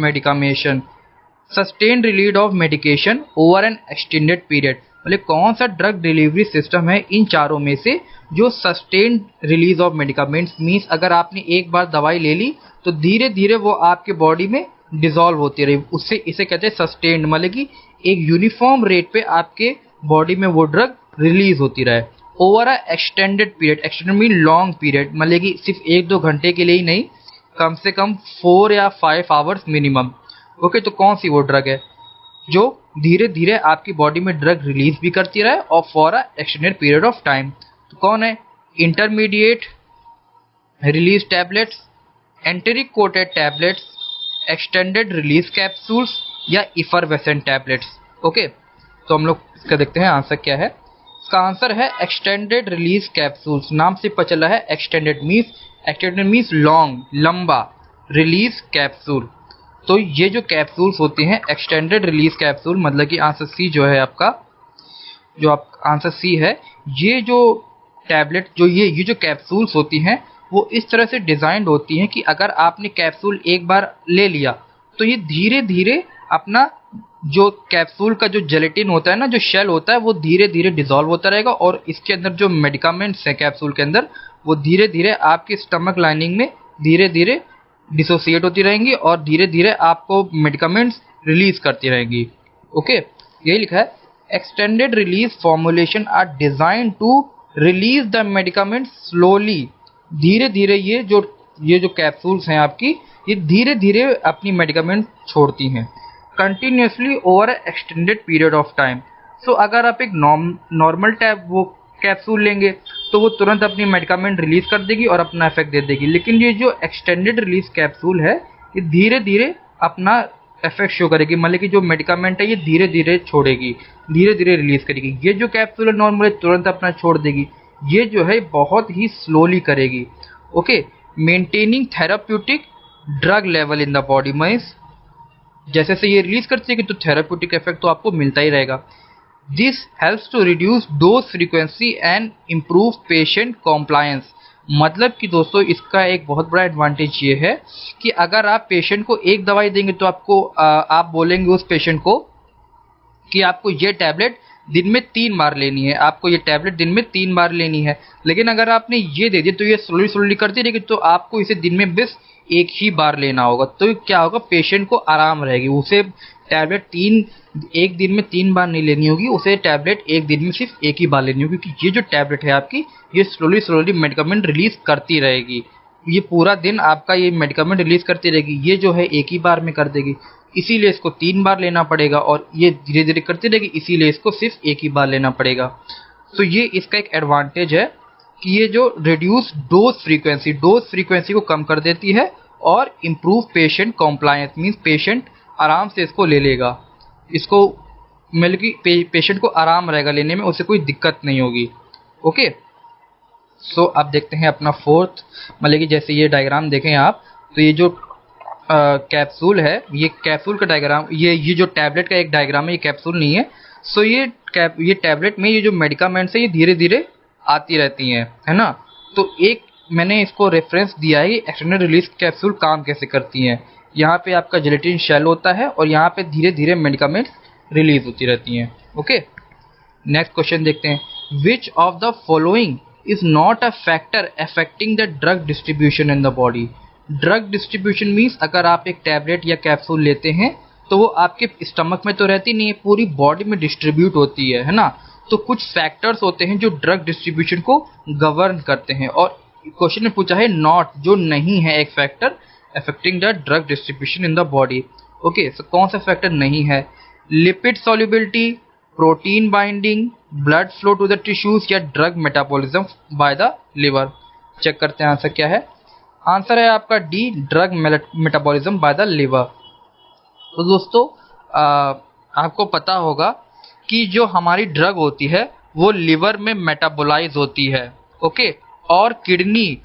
medication over N extended period. मतलब कौन सा ड्रग डिलीवरी सिस्टम है इन चारों में से जो sustained release of medicaments means अगर आपने एक बार दवाई ले ली तो धीरे धीरे वो आपके बॉडी में डिसॉल्व होती रही, उससे इसे कहते हैं सस्टेन्ड, मतलब कि एक यूनिफॉर्म रेट पे आपके बॉडी में वो ड्रग रिलीज होती रहे over a extended period. Extended mean long period, मतलब कि सिर्फ 1-2 घंटे के लिए ही नहीं, कम से कम 4 या 5 आवर्स मिनिमम। ओके, तो कौन सी वो ड्रग है जो धीरे धीरे आपकी बॉडी में ड्रग रिलीज भी करती रहे और for a extended period of time? तो कौन है? Intermediate release tablets, enteric coated tablets, extended release capsules, या इफरवेसेंट टैबलेट्स। ओके, तो हम लोग इसका देखते हैं आंसर क्या है। इसका आंसर है एक्सटेंडेड रिलीज कैप्सूल्स। नाम से पता चला है एक्सटेंडेड मीन्स लॉन्ग, लंबा, रिलीज कैप्सूल। तो ये जो कैप्सूल्स होती हैं एक्सटेंडेड रिलीज कैप्सूल, मतलब कि आंसर सी जो है आपका, जो आप आंसर सी है, ये जो टैबलेट जो ये जो कैप्सूल्स होती हैं वो इस तरह से डिजाइंड होती हैं कि अगर आपने कैप्सूल एक बार ले लिया तो ये धीरे धीरे अपना जो कैप्सूल का जो जेलेटिन होता है ना, जो शेल होता है, वो धीरे धीरे डिसॉल्व होता रहेगा और इसके अंदर जो मेडिकामेंट्स हैं कैप्सूल के अंदर वो धीरे धीरे आपकी स्टमक लाइनिंग में धीरे धीरे डिसोसिएट होती रहेंगी और धीरे धीरे आपको मेडिकामेंट्स रिलीज करती रहेंगी। ओके, यही लिखा है, extended release formulation are design to release the medicament slowly. धीरे धीरे ये जो कैप्सूल्स हैं आपकी, ये धीरे धीरे अपनी मेडिकामेंट छोड़ती हैं continuously over extended period of time. So अगर आप एक नॉर्मल टैब वो कैप्सूल लेंगे तो वो तुरंत अपनी मेडिकामेंट रिलीज कर देगी और अपना इफेक्ट दे देगी, लेकिन ये जो एक्सटेंडेड रिलीज कैप्सूल है ये धीरे धीरे अपना इफेक्ट शो करेगी, मतलब कि जो मेडिकामेंट है ये धीरे धीरे छोड़ेगी, धीरे धीरे रिलीज करेगी। ये जो कैप्सूल है नॉर्मली तुरंत अपना छोड़ देगी, ये जो है बहुत ही स्लोली करेगी। Okay, maintaining therapeutic drug level in the body, means जैसे से ये रिलीज करती है कि तो थेराप्यूटिक इफेक्ट तो आपको मिलता ही रहेगा। This helps to reduce dose frequency and improve patient compliance. मतलब कि दोस्तों इसका एक बहुत बड़ा एडवांटेज ये है कि अगर आप पेशेंट को एक दवाई देंगे तो आपको आप बोलेंगे उस पेशेंट को कि आपको ये टैबलेट दिन में 3 बार लेनी है, आपको ये टैबलेट दिन में 3 बार लेनी है, लेकिन अगर आपने ये दे दिया तो ये स्लोली स्लोली करती रहेगी, तो आपको इसे दिन में बस एक ही बार लेना होगा। तो क्या होगा, पेशेंट को आराम रहेगी, उसे टैबलेट एक दिन में 3 बार नहीं लेनी होगी, उसे टैबलेट एक दिन में सिर्फ एक ही बार लेनी होगी, क्योंकि ये जो टैबलेट है आपकी, ये स्लोली मेडिकामेंट रिलीज करती रहेगी। ये पूरा दिन आपका ये मेडिकामेंट रिलीज करती रहेगी, ये जो है एक ही बार में कर देगी, इसीलिए इसको 3 बार लेना पड़ेगा, और ये धीरे धीरे करती रहेगी, इसीलिए इसको सिर्फ एक ही बार लेना पड़ेगा। तो ये इसका एक एडवांटेज है कि ये जो रिड्यूस डोज फ्रीक्वेंसी को कम कर देती है और improve patient compliance, means patient आराम से इसको ले लेगा, इसको मतलब कि पेशेंट को आराम रहेगा लेने में, उसे कोई दिक्कत नहीं होगी। ओके, सो अब देखते हैं अपना फोर्थ, मतलब कि जैसे ये डायग्राम देखें आप, तो ये जो कैप्सूल है, ये कैप्सूल का डायग्राम, ये जो टैबलेट का एक डायग्राम है, ये कैप्सूल नहीं है। सो ये टैबलेट में ये जो मेडिकामेंट्स है ये धीरे धीरे आती रहती हैं, है ना। तो एक मैंने इसको रेफरेंस दिया है, एक्सटर्नल रिलीज कैप्सूल काम कैसे करती हैं। यहाँ पे आपका जेलेटिन शेल होता है और यहाँ पे धीरे धीरे मेडिकामेंट्स रिलीज होती रहती हैं। ओके, नेक्स्ट क्वेश्चन देखते हैं, विच of the following is not a factor affecting the drug distribution in the body. Drug distribution means अगर आप एक टैबलेट या कैप्सूल लेते हैं तो वो आपके स्टमक में तो रहती नहीं है, पूरी बॉडी में डिस्ट्रीब्यूट होती है ना। तो कुछ फैक्टर्स होते हैं जो ड्रग डिस्ट्रीब्यूशन को गवर्न करते हैं, और क्वेश्चन में पूछा है नॉट, जो नहीं है एक factor affecting the drug distribution in the body. Okay, so कौन सा फैक्टर नहीं है, lipid solubility, protein binding, blood flow to the tissues, या drug metabolism by the liver. Check करते हैं आंसर क्या है। आंसर है आपका D, drug metabolism by the liver. तो दोस्तों आपको पता होगा कि जो हमारी ड्रग होती है वो लिवर में मेटाबोलाइज होती है, ओके, और किडनी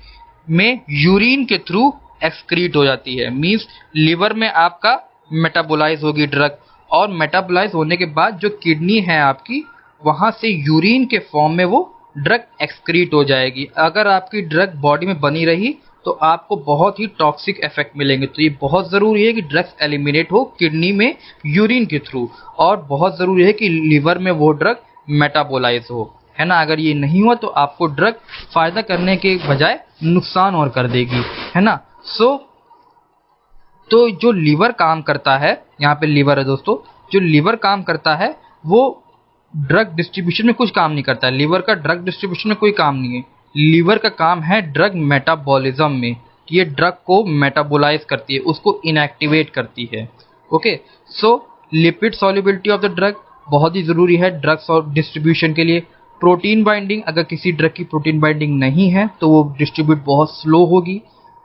में यूरिन के थ्रू एक्सक्रीट हो जाती है। मींस लिवर में आपका मेटाबोलाइज होगी ड्रग, और मेटाबोलाइज होने के बाद जो किडनी है आपकी, वहां से यूरिन के फॉर्म में वो ड्रग एक्सक्रीट हो जाएगी। अगर आपकी ड्रग बॉडी में बनी रही तो आपको बहुत ही टॉक्सिक इफेक्ट मिलेंगे। तो ये बहुत ज़रूरी है कि ड्रग्स एलिमिनेट हो किडनी में यूरिन के थ्रू, और बहुत ज़रूरी है कि लिवर में वो ड्रग मेटाबोलाइज हो, है ना। अगर ये नहीं हुआ तो आपको ड्रग फ़ायदा करने के बजाय नुकसान और कर देगी, है ना। तो जो लिवर काम करता है, यहाँ पे लिवर है दोस्तों, जो लिवर काम करता है वो ड्रग डिस्ट्रीब्यूशन में कुछ काम नहीं करता है। लिवर का ड्रग डिस्ट्रीब्यूशन में कोई काम नहीं है, लीवर का काम है ड्रग मेटाबॉलिज्म में, कि ये ड्रग को मेटाबोलाइज करती है, उसको इनएक्टिवेट करती है। Okay, so lipid solubility of the drug बहुत ही ज़रूरी है ड्रग डिस्ट्रीब्यूशन के लिए। प्रोटीन बाइंडिंग, अगर किसी ड्रग की प्रोटीन बाइंडिंग नहीं है तो वो डिस्ट्रीब्यूट बहुत स्लो होगी।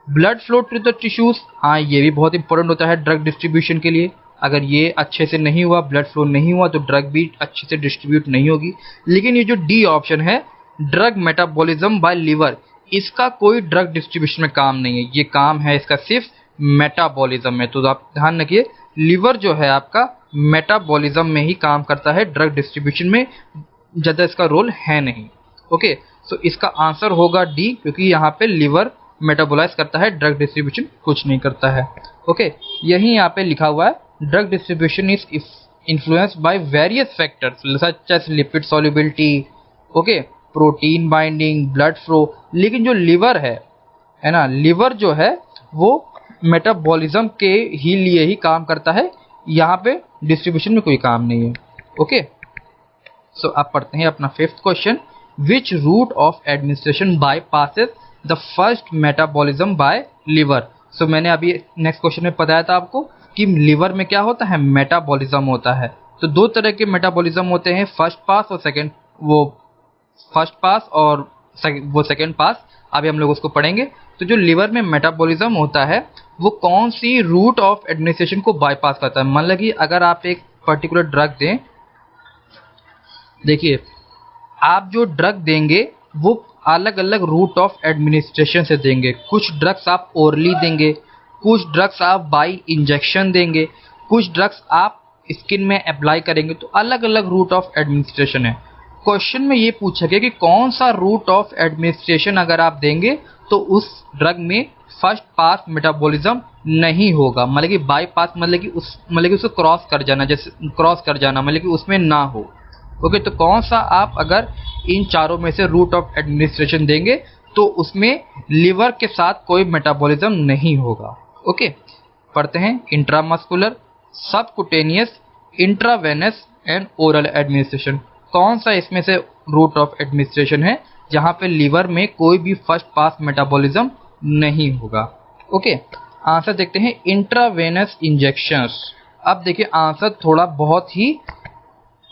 Blood flow to the tissues, हाँ ये भी बहुत इंपॉर्टेंट होता है ड्रग डिस्ट्रीब्यूशन के लिए। अगर ये अच्छे से नहीं हुआ, ब्लड फ्लो नहीं हुआ, तो ड्रग भी अच्छे से डिस्ट्रीब्यूट नहीं होगी। लेकिन ये जो डी ऑप्शन है, ड्रग मेटाबॉलिज्म बाय लिवर, इसका कोई ड्रग डिस्ट्रीब्यूशन में काम नहीं है, ये काम है इसका सिर्फ मेटाबॉलिज्म में। तो आप ध्यान रखिए, लिवर जो है आपका मेटाबॉलिज्म में ही काम करता है, ड्रग डिस्ट्रीब्यूशन में ज़्यादा इसका रोल है नहीं। ओके, सो इसका आंसर होगा डी, क्योंकि यहाँ पे लिवर मेटाबोलाइज करता है, ड्रग डिस्ट्रीब्यूशन कुछ नहीं करता है। ओके, यही यहाँ पे लिखा हुआ है, drug distribution is influenced by various factors such as lipid solubility, okay, protein binding, blood flow. लेकिन जो लिवर है ना, लिवर जो है वो मेटाबॉलिज्म के ही लिए ही काम करता है, यहाँ पे डिस्ट्रीब्यूशन में कोई काम नहीं है। ओके, सो आप पढ़ते हैं अपना fifth question, which route of administration bypasses the first metabolism by liver. So मैंने अभी नेक्स्ट क्वेश्चन में बताया था आपको कि लिवर में क्या होता है, मेटाबॉलिज्म होता है। तो दो तरह के मेटाबॉलिज्म होते हैं, फर्स्ट पास और सेकेंड, वो फर्स्ट पास और वो सेकेंड पास। अभी हम लोग उसको पढ़ेंगे। तो जो लिवर में मेटाबॉलिज्म होता है वो कौन सी रूट ऑफ एडमिनिस्ट्रेशन को बाईपास करता है। मतलब कि अगर आप एक पर्टिकुलर ड्रग दें, देखिए आप जो ड्रग देंगे वो अलग अलग रूट ऑफ एडमिनिस्ट्रेशन से देंगे। कुछ ड्रग्स आप ओरली देंगे, कुछ ड्रग्स आप बाई इंजेक्शन देंगे, कुछ ड्रग्स आप स्किन में अप्लाई करेंगे। तो अलग अलग रूट ऑफ एडमिनिस्ट्रेशन है। क्वेश्चन में ये पूछा गया कि कौन सा रूट ऑफ एडमिनिस्ट्रेशन अगर आप देंगे तो उस ड्रग में फर्स्ट पास मेटाबॉलिज्म नहीं होगा। मतलब कि बाईपास मतलब कि उसको क्रॉस कर जाना, जैसे क्रॉस कर जाना, मतलब कि उसमें ना हो। ओके, तो कौन सा आप अगर इन चारों में से रूट ऑफ एडमिनिस्ट्रेशन देंगे तो उसमें लिवर के साथ कोई मेटाबॉलिज्म नहीं होगा। ओके, पढ़ते हैं। Intramuscular, subcutaneous, intravenous and oral administration. कौन सा इसमें से रूट ऑफ एडमिनिस्ट्रेशन है जहां पे लिवर में कोई भी फर्स्ट पास मेटाबॉलिज्म नहीं होगा? ओके, आंसर देखते हैं। Intravenous injections. अब देखिए आंसर थोड़ा बहुत ही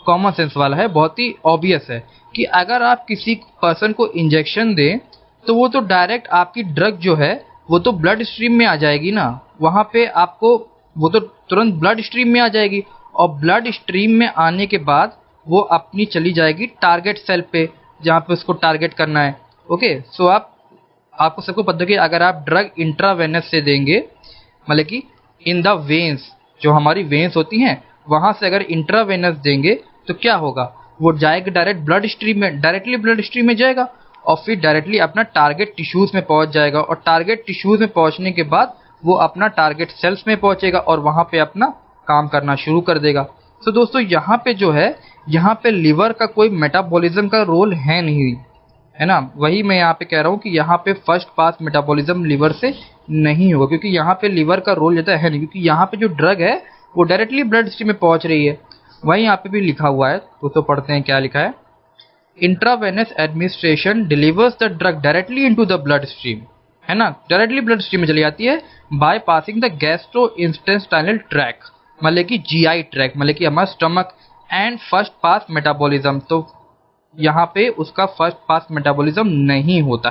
कॉमन सेंस वाला है, बहुत ही ऑब्वियस है कि अगर आप किसी पर्सन को इंजेक्शन दें तो वो तो डायरेक्ट आपकी ड्रग जो है वो तो ब्लड स्ट्रीम में आ जाएगी ना, वहाँ पे आपको वो तो तुरंत ब्लड स्ट्रीम में आ जाएगी, और ब्लड स्ट्रीम में आने के बाद वो अपनी चली जाएगी टारगेट सेल पे जहाँ पे उसको टारगेट करना है। ओके, सो आपको सबको पता है कि अगर आप ड्रग इंट्रावेनस से देंगे, मतलब कि इन द वेन्स, जो हमारी वेन्स होती हैं वहाँ से अगर इंट्रावेनस देंगे तो क्या होगा, वो जाएगा डायरेक्ट ब्लड स्ट्रीम में, डायरेक्टली ब्लड स्ट्रीम में जाएगा और फिर डायरेक्टली अपना टारगेट टिश्यूज़ में पहुंच जाएगा, और टारगेट टिश्यूज़ में पहुंचने के बाद वो अपना टारगेट सेल्स में पहुंचेगा और वहाँ पे अपना काम करना शुरू कर देगा। तो दोस्तों यहाँ पे जो है, यहाँ पे लिवर का कोई मेटाबॉलिज्म का रोल है नहीं, है ना। वही मैं यहाँ पे कह रहा हूँ कि यहाँ पे फर्स्ट पास मेटाबॉलिज्म लिवर से नहीं होगा, क्योंकि यहाँ पे लिवर का रोल ज़्यादा है नहीं, क्योंकि यहाँ पे जो ड्रग है वो डायरेक्टली ब्लड स्ट्रीम में पहुँच रही है। वहीं यहाँ पे भी लिखा हुआ है, दोस्तों पढ़ते हैं क्या लिखा है। Intravenous administration delivers the drug directly into the blood stream, है ना, डायरेक्टली ब्लड स्ट्रीम में चली जाती है by passing the gastrointestinal tract, मतलब कि जीआई ट्रैक, मतलब कि हमारा stomach, and first pass metabolism. तो यहाँ पे उसका फर्स्ट पास मेटाबॉलिज्म नहीं होता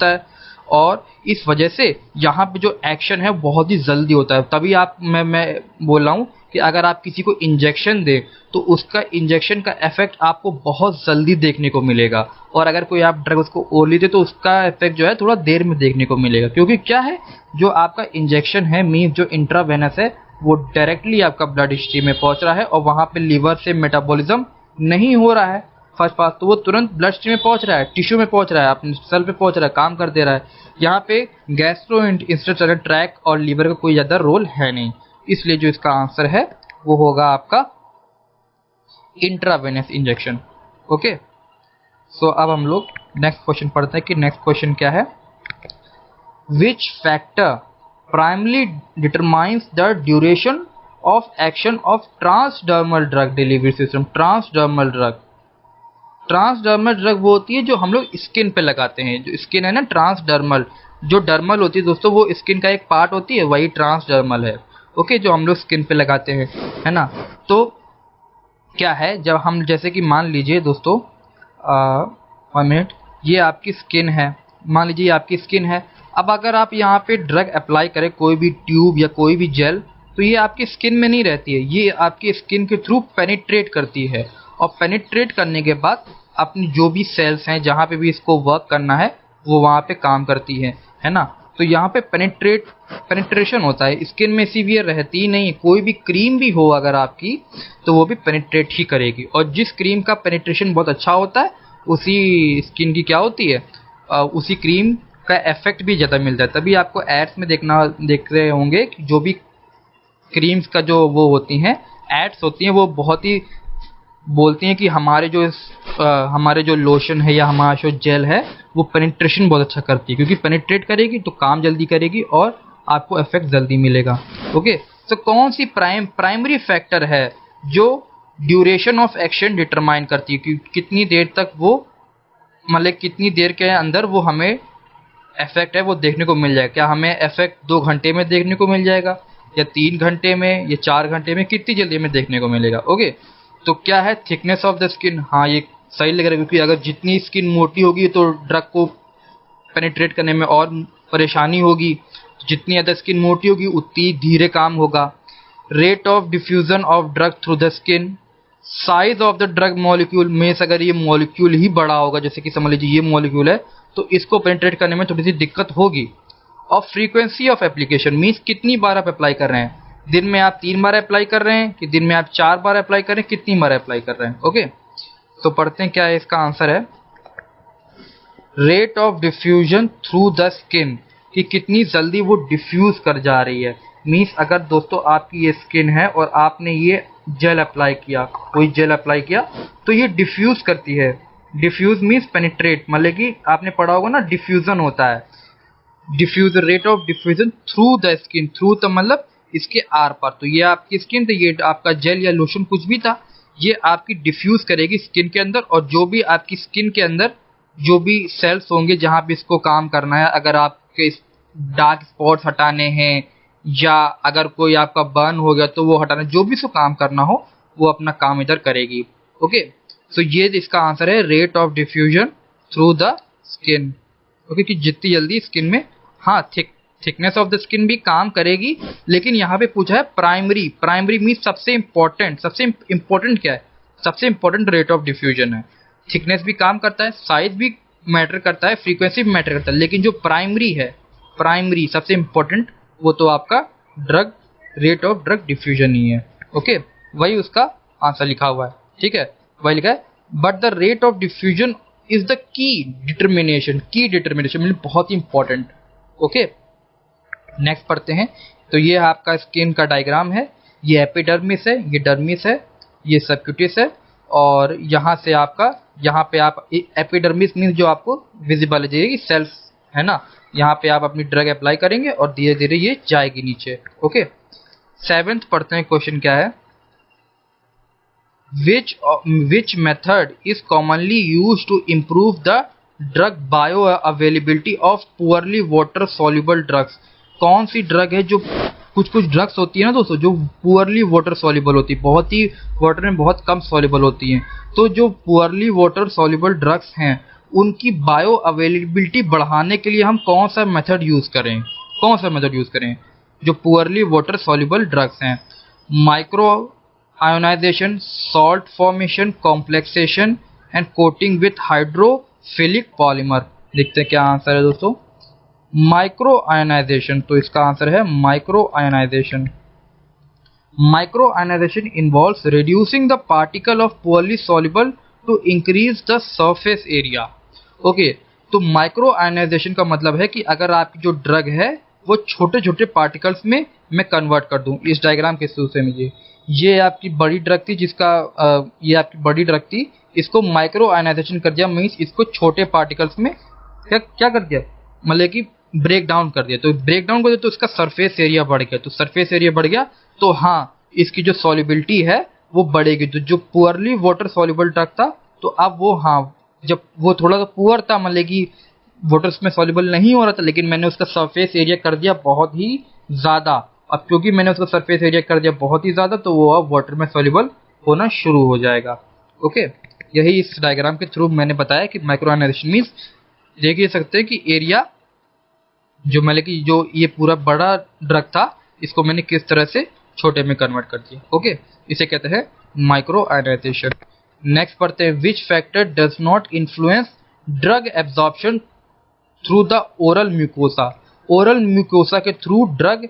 है, और इस वजह से यहाँ पे जो एक्शन है बहुत ही जल्दी होता है। तभी मैं बोल रहा हूँ कि अगर आप किसी को इंजेक्शन दें तो उसका इंजेक्शन का इफेक्ट आपको बहुत जल्दी देखने को मिलेगा, और अगर कोई आप ड्रग उसको ओरली दे तो उसका इफेक्ट जो है थोड़ा देर में देखने को मिलेगा, क्योंकि क्या है, जो आपका इंजेक्शन है मीन जो इंट्रावेनस है वो डायरेक्टली आपका ब्लड स्ट्रीम में पहुंच रहा है और वहाँ पे लिवर से मेटाबॉलिज्म नहीं हो रहा है फर्स्ट पास, तो वो तुरंत ब्लड स्ट्रीम में पहुंच रहा है, टिश्यू में पहुंच रहा है, अपने सेल पे पहुंच रहा है, काम कर दे रहा है। यहाँ पे गैस्ट्रोइंटेस्टाइनल ट्रैक और लीवर का कोई ज़्यादा रोल है नहीं, इसलिए जो इसका आंसर है वो होगा आपका इंट्रावेनस इंजेक्शन। ओके, सो अब हम लोग नेक्स्ट क्वेश्चन पढ़ते हैं कि नेक्स्ट क्वेश्चन क्या है। Which factor primarily determines the duration of action of transdermal drug delivery system. Transdermal drug वो होती है जो हम लोग स्किन पे लगाते हैं, जो स्किन है ना ट्रांसडर्मल, जो डर्मल होती है दोस्तों वो स्किन का एक पार्ट होती है, वही ट्रांसडर्मल है। ओके, जो हम लोग स्किन पे लगाते हैं, है ना। तो क्या है, जब हम जैसे कि मान लीजिए दोस्तों 1 मिनट, ये आपकी स्किन है, मान लीजिए आपकी स्किन है। अब अगर आप यहाँ पे ड्रग अप्लाई करें, कोई भी ट्यूब या कोई भी जेल, तो ये आपकी स्किन में नहीं रहती है, ये आपकी स्किन के थ्रू पेनिट्रेट करती है, और पेनिट्रेट करने के बाद अपनी जो भी सेल्स हैं जहाँ पे भी इसको वर्क करना है वो वहाँ पे काम करती है ना। तो यहाँ पे पेनिट्रेशन होता है, स्किन में सीवियर रहती ही नहीं। कोई भी क्रीम भी हो अगर आपकी तो वो भी पेनिट्रेट ही करेगी, और जिस क्रीम का पेनिट्रेशन बहुत अच्छा होता है उसी स्किन की क्या होती है, उसी क्रीम का इफेक्ट भी ज़्यादा मिलता है। तभी आपको एड्स में देख रहे होंगे कि जो भी क्रीम्स का जो वो होती हैं एड्स होती हैं, वो बहुत ही बोलती हैं कि हमारे जो लोशन है या हमारा जो जेल है वो पेनिट्रेशन बहुत अच्छा करती है, क्योंकि पेनिट्रेट करेगी तो काम जल्दी करेगी और आपको इफेक्ट जल्दी मिलेगा। ओके, तो कौन सी प्राइमरी फैक्टर है जो ड्यूरेशन ऑफ एक्शन डिटरमाइन करती है कि कितनी देर तक वो, मतलब कितनी देर के अंदर वो हमें इफेक्ट है वो देखने को मिल जाएगा। क्या हमें इफेक्ट 2 घंटे में देखने को मिल जाएगा, या 3 घंटे में, या 4 घंटे में, कितनी जल्दी हमें देखने को मिलेगा। ओके, तो क्या है, थिकनेस ऑफ द स्किन। हाँ, ये सही लग रहा है, क्योंकि अगर जितनी स्किन मोटी होगी तो ड्रग को पेनिट्रेट करने में और परेशानी होगी, जितनी ज़्यादा स्किन मोटी होगी उतनी धीरे काम होगा। Rate of diffusion of drug through the skin, size of the drug molecule में, अगर ये मॉलिक्यूल ही बड़ा होगा, जैसे कि समझ लीजिए ये मॉलिक्यूल है, तो इसको पेनिट्रेट करने में थोड़ी सी दिक्कत होगी। और फ्रीक्वेंसी ऑफ एप्लीकेशन मीन्स कितनी बार आप अप्लाई कर रहे हैं, दिन में आप 3 बार अप्लाई कर रहे हैं कि दिन में आप 4 बार अप्लाई कर रहे हैं, कितनी बार अप्लाई कर रहे हैं। ओके, तो पढ़ते हैं क्या है इसका आंसर है। Rate of diffusion through the skin, कि कितनी जल्दी वो डिफ्यूज कर जा रही है। मीन्स अगर दोस्तों आपकी ये स्किन है और आपने ये जेल अप्लाई किया, कोई जेल अप्लाई किया, तो ये डिफ्यूज करती है, डिफ्यूज मीन्स पेनिट्रेट, मतलब कि आपने पढ़ा होगा ना डिफ्यूजन होता है, diffuse rate of diffusion through the skin, through तो मतलब इसके आर पार। तो ये आपकी स्किन, तो ये आपका जेल या लोशन कुछ भी था, ये आपकी डिफ्यूज करेगी स्किन के अंदर, और जो भी आपकी स्किन के अंदर जो भी सेल्स होंगे जहां भी इसको काम करना है, अगर आपके डार्क स्पॉट्स हटाने हैं या अगर कोई आपका बर्न हो गया तो वो हटाना, जो भी इसको काम करना हो वो अपना काम इधर करेगी। ओके, सो ये इसका आंसर है rate of diffusion through the skin. Okay, कि जितनी जल्दी स्किन में, हाँ थिकनेस ऑफ द स्किन भी काम करेगी, लेकिन यहाँ पे पूछा है प्राइमरी, प्राइमरी मीन सबसे इंपॉर्टेंट क्या है, सबसे इंपॉर्टेंट रेट ऑफ डिफ्यूजन है। थिकनेस भी काम करता है, साइज भी मैटर करता है, फ्रीक्वेंसी भी मैटर करता है, लेकिन जो प्राइमरी है, प्राइमरी सबसे इंपॉर्टेंट, वो तो आपका drug rate of drug diffusion ही है। ओके, वही उसका आंसर लिखा हुआ है, ठीक है, वही लिखा है। But the rate of diffusion is the key determination, की डिटर्मिनेशन मतलब बहुत ही इंपॉर्टेंट। ओके, नेक्स्ट पढ़ते हैं। तो ये आपका स्किन का डायग्राम है, ये एपिडर्मिस है, ये डर्मिस है, ये सबक्यूटिस है, और यहाँ से आपका, यहाँ पे आप एपिडर्मिस मीन्स जो आपको विजिबल है कि सेल्स है ना, यहाँ पे आप अपनी ड्रग अप्लाई करेंगे और धीरे धीरे ये जाएगी नीचे। ओके, 7th पढ़ते हैं, क्वेश्चन क्या है, which method is commonly used to improve the drug bioavailability of poorly water soluble drugs। कौन सी ड्रग है, जो कुछ कुछ ड्रग्स होती है ना दोस्तों जो पुअरली वाटर सॉल्युबल होती है, बहुत ही वाटर में बहुत कम सॉल्युबल होती हैं, तो जो पुअरली वाटर सॉल्युबल ड्रग्स हैं उनकी बायो अवेलेबिलिटी बढ़ाने के लिए हम कौन सा मेथड यूज करें, कौन सा मेथड यूज करें जो पुअरली वाटर सॉल्युबल ड्रग्स हैं। Micronisation, salt formation, complexation and coating with hydrophilic polymer. देखते हैं क्या आंसर है दोस्तों, माइक्रो आयोनाइजेशन। तो इसका आंसर है micronisation. Micronisation involves reducing the particle of poorly soluble to increase the surface area. Okay, तो micronisation का मतलब है कि अगर आपकी जो ड्रग है वो छोटे छोटे पार्टिकल्स में मैं कन्वर्ट कर दूं। इस डायग्राम के थ्रू से मुझे, ये आपकी बड़ी ड्रग थी जिसका ये आपकी बड़ी ड्रग थी, इसको माइक्रो आयोनाइजेशन कर दिया, मीन्स इसको छोटे पार्टिकल्स में क्या कर दिया, मतलब कि ब्रेक डाउन कर दिया। तो ब्रेक डाउन कर दिया तो इसका सरफेस एरिया बढ़ गया, तो सरफेस एरिया बढ़ गया तो हाँ इसकी जो सॉल्युबिलिटी है वो बढ़ेगी। तो जो पुअरली वाटर सॉल्युबल ड्रग था तो अब वो, हाँ जब वो थोड़ा सा पुअर था, मतलब कि वाटर्स में सॉल्युबल नहीं हो रहा था, लेकिन मैंने उसका सरफेस एरिया कर दिया बहुत ही ज़्यादा। अब क्योंकि मैंने उसका सरफेस एरिया कर दिया बहुत ही ज़्यादा तो वो अब वाटर में सॉल्युबल होना शुरू हो जाएगा। ओके, यही इस डायग्राम के थ्रू मैंने बताया कि माइक्रो आयोनाइजेशन मीन्स देख सकते हैं कि एरिया जो मतलब कि जो ये पूरा बड़ा ड्रग था इसको मैंने किस तरह से छोटे में कन्वर्ट कर दिया। ओके, इसे कहते हैं माइक्रो आयोनाइजेशन। नेक्स्ट पढ़ते हैं, which factor does not influence drug absorption through the oral mucosa. Oral mucosa के थ्रू ड्रग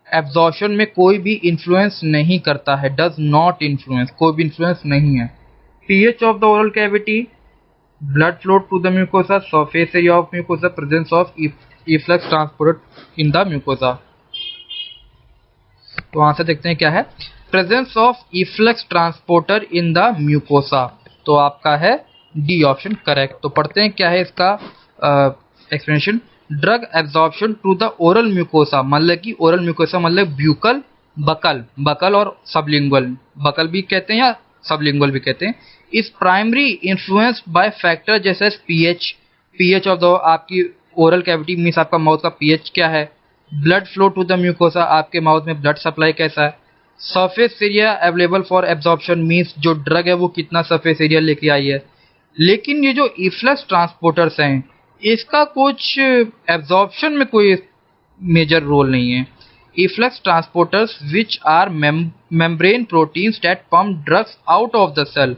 एब्जॉर्प्शन में कोई भी इन्फ्लुएंस नहीं करता है, डज नॉट इन्फ्लुएंस, कोई भी इन्फ्लुएंस नहीं है। PH of the oral cavity, blood flow to the mucosa, surface area of mucosa, presence of efflux transporter in the mucosa. तो आंसर देखते हैं क्या है, presence of efflux transporter in the mucosa. तो आपका है डी ऑप्शन करेक्ट। तो पढ़ते हैं क्या है इसका explanation. Drug absorption to the oral mucosa, मतलब कि ओरल म्यूकोसा मतलब ब्यूकल, बकल, बकल और सबलिंगुअल, बकल भी कहते हैं या सबलिंगुअल भी कहते हैं, is primary influenced by factor जैसे पीएच, पीएच ऑफ द आपकी ओरल कैविटी मीन्स आपका माउथ का पीएच क्या है, blood flow to the mucosa आपके माउथ में ब्लड सप्लाई कैसा है, surface area available for absorption means जो ड्रग है वो कितना सरफेस एरिया लेके आई है। लेकिन ये जो इफ्लक्स ट्रांसपोर्टर्स हैं इसका कुछ एब्जॉर्प्शन में कोई मेजर रोल नहीं है। Efflux transporters which are membrane proteins that pump drugs out of the cell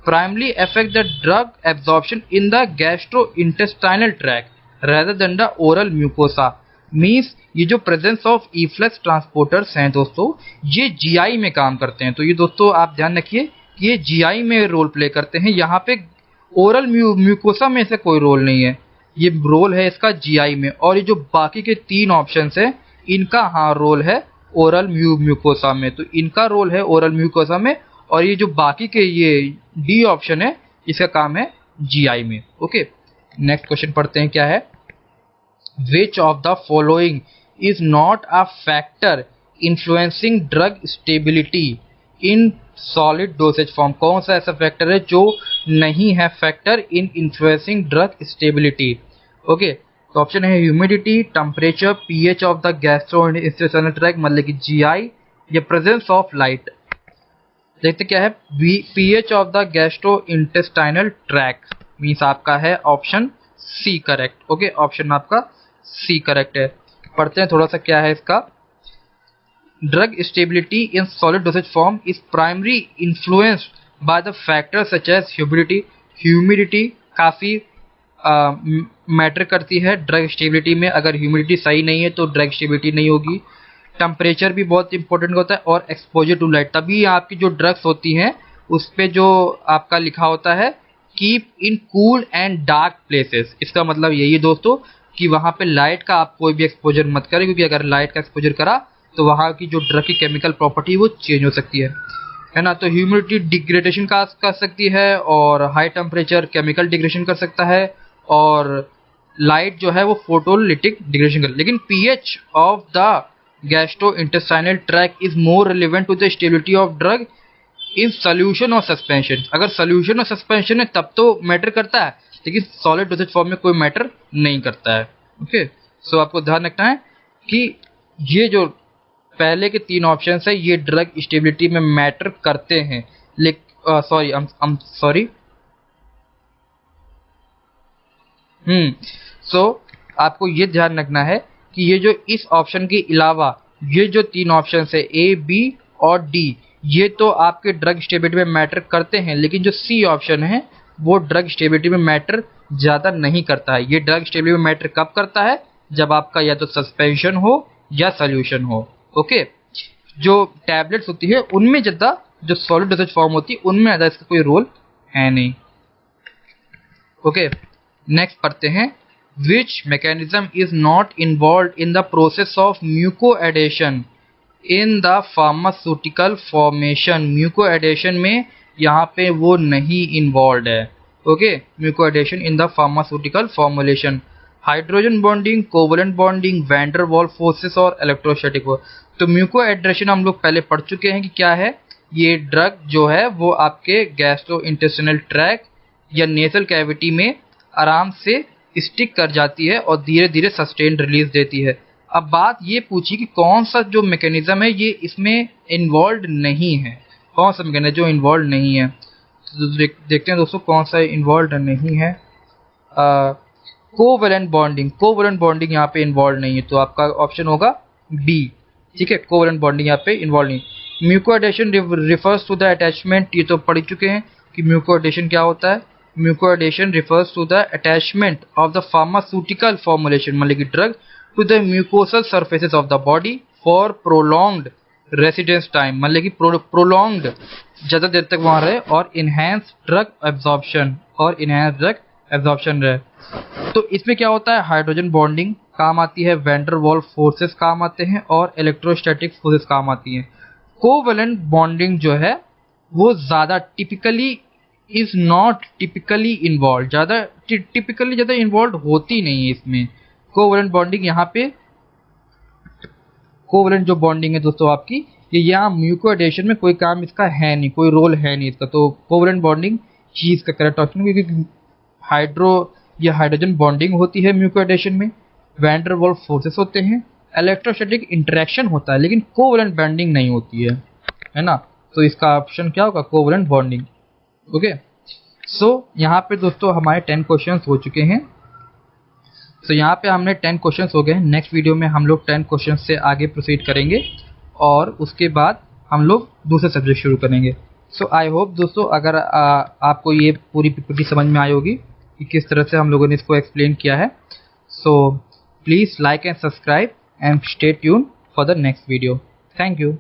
primarily affect the drug absorption in the gastrointestinal tract rather than the oral mucosa. Means ये जो presence of efflux transporters हैं दोस्तों ये GI में काम करते हैं। तो ये दोस्तों आप ध्यान रखिए कि ये जीआई में रोल प्ले करते हैं, यहाँ पे ओरल म्यूकोसा में से कोई रोल नहीं है, ये रोल है इसका जीआई में। और ये जो बाकी के 3 ऑप्शंस हैं इनका हाँ रोल है ओरल म्यूकोसा में, तो इनका रोल है ओरल म्यूकोसा में। और ये जो बाकी के ये डी ऑप्शन है इसका काम है GI में। ओके, नेक्स्ट क्वेश्चन पढ़ते हैं, क्या है, which of the following is not a factor influencing drug stability in solid dosage form. कौन सा ऐसा फैक्टर है जो नहीं है factor in influencing drug stability. Okay, तो ऑप्शन है humidity, temperature, pH of the gastrointestinal tract मतलब कि GI, या प्रेजेंस ऑफ लाइट। देखते क्या है, pH of the gastrointestinal tract means आपका है option C correct. Okay, option आपका सी करेक्ट है। पढ़ते हैं थोड़ा सा क्या है इसका। Drug stability in solid dosage form is primary influenced by the factors such as humidity. Humidity काफ़ी मैटर करती है ड्रग स्टेबिलिटी में। अगर ह्यूमिडिटी सही नहीं है तो ड्रग स्टेबिलिटी नहीं होगी। टेम्परेचर भी बहुत इंपॉर्टेंट होता है और एक्सपोजर टू लाइट, तभी आपकी जो ड्रग्स होती हैं उस पे जो आपका लिखा होता है keep in cool and dark places. इसका मतलब यही है दोस्तों कि वहाँ पे लाइट का आप कोई भी एक्सपोजर मत करें, क्योंकि अगर लाइट का एक्सपोजर करा तो वहाँ की जो ड्रग की केमिकल प्रॉपर्टी वो चेंज हो सकती है ना। तो ह्यूमिडिटी डिग्रेडेशन का कर सकती है और हाई टेम्परेचर केमिकल डिग्रेडेशन कर सकता है और लाइट जो है वो फोटोलिटिक डिग्रेडेशन कर। लेकिन pH of the gastrointestinal tract is more relevant to the stability of drug in solution और सस्पेंशन। अगर सोल्यूशन और सस्पेंशन है तब तो मैटर करता है, लेकिन सॉलिड डोसेज फॉर्म में कोई मैटर नहीं करता है। ओके, सो आपको ध्यान रखना है कि ये जो पहले के 3 ऑप्शन है ये ड्रग स्टेबिलिटी में मैटर करते हैं, लेकिन सॉरी सो आपको ये ध्यान रखना है कि ये जो इस ऑप्शन के अलावा ये जो 3 ऑप्शन है A, B और D, ये तो आपके ड्रग स्टेबिलिटी में मैटर करते हैं, लेकिन जो C ऑप्शन है वो ड्रग स्टेबिलिटी में मैटर ज़्यादा नहीं करता है। ये ड्रग स्टेबिलिटी में मैटर कब करता है, जब आपका या तो सस्पेंशन हो या सोल्यूशन हो। ओके, जो टैबलेट्स होती है उनमें ज़्यादा, जो सॉलिड डोसेज फॉर्म होती है उनमें ज़्यादा इसका कोई रोल है नहीं। ओके, नेक्स्ट पढ़ते हैं, which mechanism is not involve in the process of mucoadhesion in the pharmaceutical formation. Mucoadhesion में यहाँ पे वो नहीं इन्वॉल्व है। Okay, mucoadhesion in the pharmaceutical formulation, hydrogen bonding, covalent bonding, van der Waals forces और electrostatic. तो mucoadhesion हम लोग पहले पढ़ चुके हैं कि क्या है। ये ड्रग जो है वो आपके गैस्ट्रोइंटेस्टाइनल ट्रैक्ट या नेसल कैविटी में आराम से स्टिक कर जाती है और धीरे धीरे सस्टेन रिलीज देती है। अब बात ये पूछी कि कौन सा जो मैकेनिज्म है ये इसमें इन्वॉल्व नहीं है, कौन सा मैकेनिज्म जो इन्वॉल्व नहीं है। तो देखते हैं दोस्तों कौन सा इन्वॉल्व नहीं है। कोवलेंट बॉन्डिंग, कोवलेंट बॉन्डिंग यहाँ पे इन्वॉल्व नहीं है, तो आपका ऑप्शन होगा बी। ठीक है, कोवलेंट बॉन्डिंग यहाँ पे इन्वॉल्व नहीं। म्यूकोएडेशन रिफर्स टू द अटैचमेंट, ये तो पढ़ चुके हैं कि म्यूकोएडेशन क्या होता है। Mucoadhesion refers to the attachment of the pharmaceutical formulation मतलब कि drug to the mucosal surfaces of the body for prolonged residence time मतलब कि प्रोलॉन्ग्ड ज़्यादा देर तक वहाँ रहे और इनहेंस ड्रग एब्जॉर्प्शन रहे। तो इसमें क्या होता है, हाइड्रोजन बॉन्डिंग काम आती है, वैन डर वाल्स फोर्सेस काम आते हैं और इलेक्ट्रोस्टैटिक फोर्सेस काम आती हैं। कोवलेंट बॉन्डिंग जो है वो ज़्यादा इज नॉट टिपिकली इन्वॉल्व, ज़्यादा इन्वॉल्व होती नहीं है इसमें। कोवलेंट बॉन्डिंग यहाँ पे, कोवलेंट जो बॉन्डिंग है दोस्तों आपकी, ये यहाँ म्यूकोएडेशन में कोई काम इसका है नहीं, कोई रोल है नहीं इसका। तो कोवलेंट बॉन्डिंग ही इसका करेक्ट ऑप्शन, क्योंकि हाइड्रोजन बॉन्डिंग होती है म्यूकोएडेशन में, वैन डर वाल्स फोर्सेस होते हैं, इलेक्ट्रोस्टैटिक इंटरेक्शन होता है, लेकिन कोवलेंट बॉन्डिंग नहीं होती है ना। तो इसका ऑप्शन क्या होगा, कोवलेंट बॉन्डिंग। ओके, सो यहाँ पे दोस्तों हमारे 10 क्वेश्चंस हो चुके हैं। सो यहाँ पे हमने 10 क्वेश्चंस हो गए हैं। नेक्स्ट वीडियो में हम लोग 10 क्वेश्चंस से आगे प्रोसीड करेंगे और उसके बाद हम लोग दूसरे सब्जेक्ट शुरू करेंगे। सो आई होप दोस्तों अगर आपको ये पूरी पीपीटी समझ में आई होगी कि किस तरह से हम लोगों ने इसको एक्सप्लेन किया है। So please like and subscribe and stay tune for the next video. Thank you.